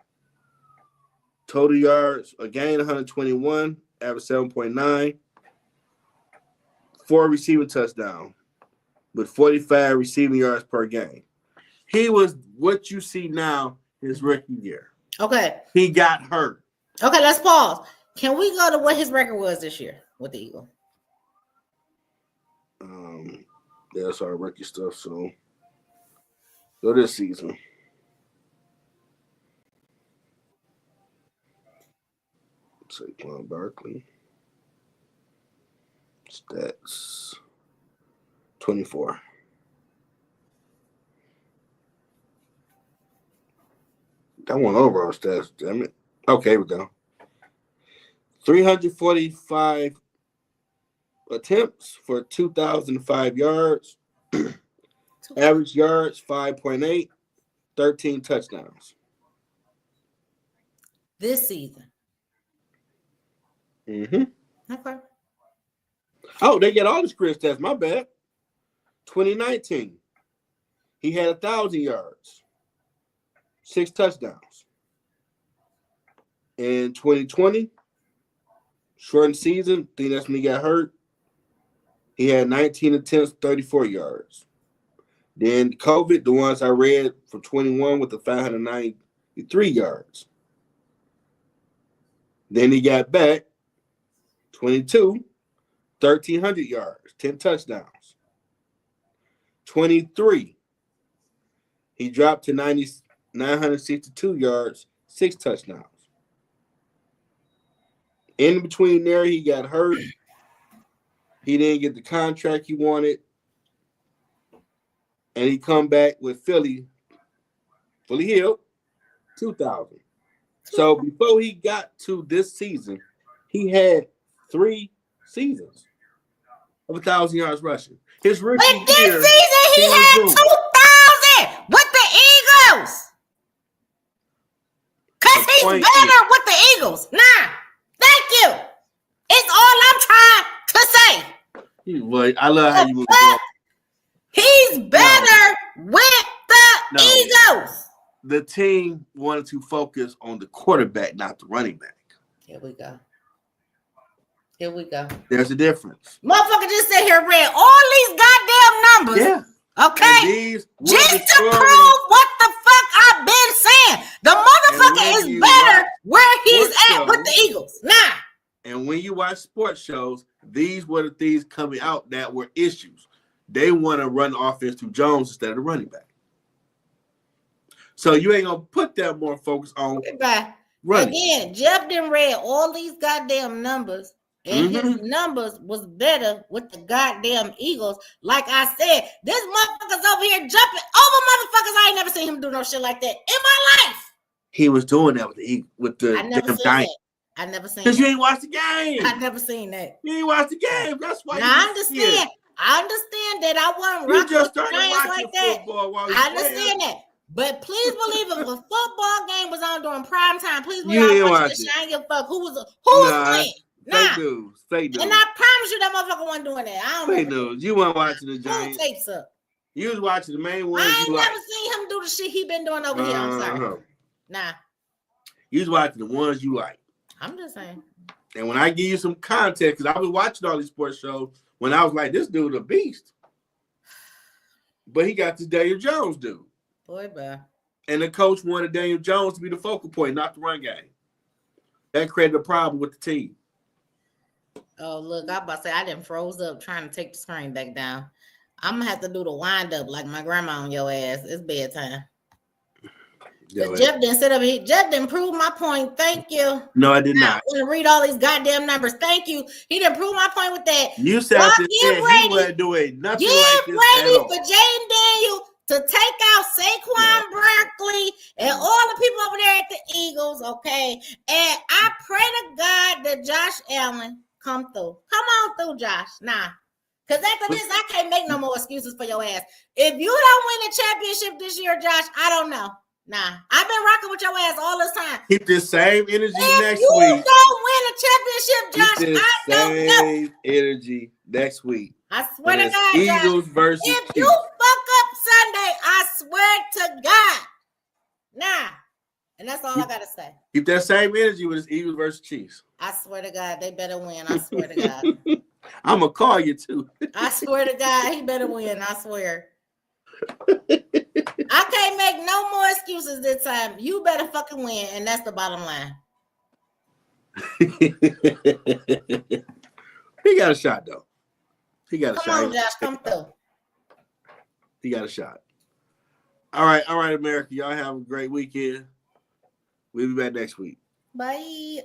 total yards, again 121, average 7.9, 4 receiving touchdown, with 45 receiving yards per game. He was what you see now his rookie year. Okay. He got hurt. Okay, let's pause. Can we go to what his record was this year with the Eagles? Yeah, that's our rookie stuff, so go this season. Saquon Barkley. Stats. 24. That one overall stats, damn it. Okay, here we go. 345 attempts for 2,005 yards. Average yards 5.8. 13 touchdowns. This season. Mm-hmm. Okay. Oh, they get all the career stats. My bad. 2019. He had 1,000 yards. 6 touchdowns. In 2020, shortened season, I think that's when he got hurt. He had 19 attempts, 34 yards. Then COVID, the ones I read for 21 with the 593 yards. Then he got back, 22, 1,300 yards, 10 touchdowns. 23, he dropped to 962 yards, 6 touchdowns. In between there, he got hurt. He didn't get the contract he wanted. And he come back with Philly, fully healed, 2,000. So before he got to this season, he had 3 seasons of 1,000 yards rushing. His rookie But this year, season he had 2,000 with the Eagles. Because he's better with the Eagles. Nah, thank you. It's all I'm trying to say. Boy, I love how you move on. He's better with the Eagles. The team wanted to focus on the quarterback, not the running back. Here we go. Here we go. There's a difference. Motherfucker just sit here and read all these goddamn numbers. Yeah. Okay? Just to prove what the fuck I've been saying. The motherfucker is better where he's at with the Eagles. Nah. And when you watch sports shows, these were the things coming out that were issues. They want to run the offense through Jones instead of the running back. So you ain't going to put that more focus on running. Again, Jeff done read all these goddamn numbers, and his numbers was better with the goddamn Eagles. Like I said, this motherfucker's over here jumping over motherfuckers. I ain't never seen him do no shit like that in my life. He was doing that with the damn Giants. I never seen that. Because you ain't watched the game. I never seen that. You ain't watched the game. That's why I understand. I understand that I wasn't rocking with the Giants like that. I understand that. But please believe if a football game was on during prime time, please believe I watched this shit. I ain't give a fuck who was playing. Fake news. Fake news. And I promise you that motherfucker wasn't doing that. I don't fake news. You weren't watching the Giants. Pull tapes up. You was watching the main ones. I ain't never seen him do the shit he been doing over here. I'm sorry. Nah. You was watching the ones you like. I'm just saying. And when I give you some context, because I was watching all these sports shows when I was like, this dude a beast. But he got this Daniel Jones dude. Boy, bro. And the coach wanted Daniel Jones to be the focal point, not the run game. That created a problem with the team. Oh, look, I'm about to say I didn't froze up trying to take the screen back down. I'm going to have to do the wind up like my grandma on your ass. It's bedtime. But Jeff didn't sit up here. Jeff didn't prove my point. Thank you. No, I did not. I'm going to read all these goddamn numbers. Thank you. He didn't prove my point with that. You said he wasn't doing nothing like this ready for Jaden Daniel to take out Saquon Barkley and all the people over there at the Eagles, okay? And I pray to God that Josh Allen come through. Come on through, Josh. Nah. Because after this, I can't make no more excuses for your ass. If you don't win the championship this year, Josh, I don't know. Nah, I've been rocking with your ass all this time. Keep the same energy next week. If you don't win a championship, Josh, I don't know. Same energy next week. I swear to God, Eagles Josh, versus if Chiefs. you fuck up Sunday, I swear to God. Nah. And that's all I got to say. Keep that same energy with this Eagles versus Chiefs. I swear to God, they better win. I swear to God. I'm going to call you too. I swear to God, he better win. I swear. I can't make no more excuses this time. You better fucking win, and that's the bottom line. He got a shot, though. He got a shot. Come on, Josh, come through. He got a shot. All right, America. Y'all have a great weekend. We'll be back next week. Bye.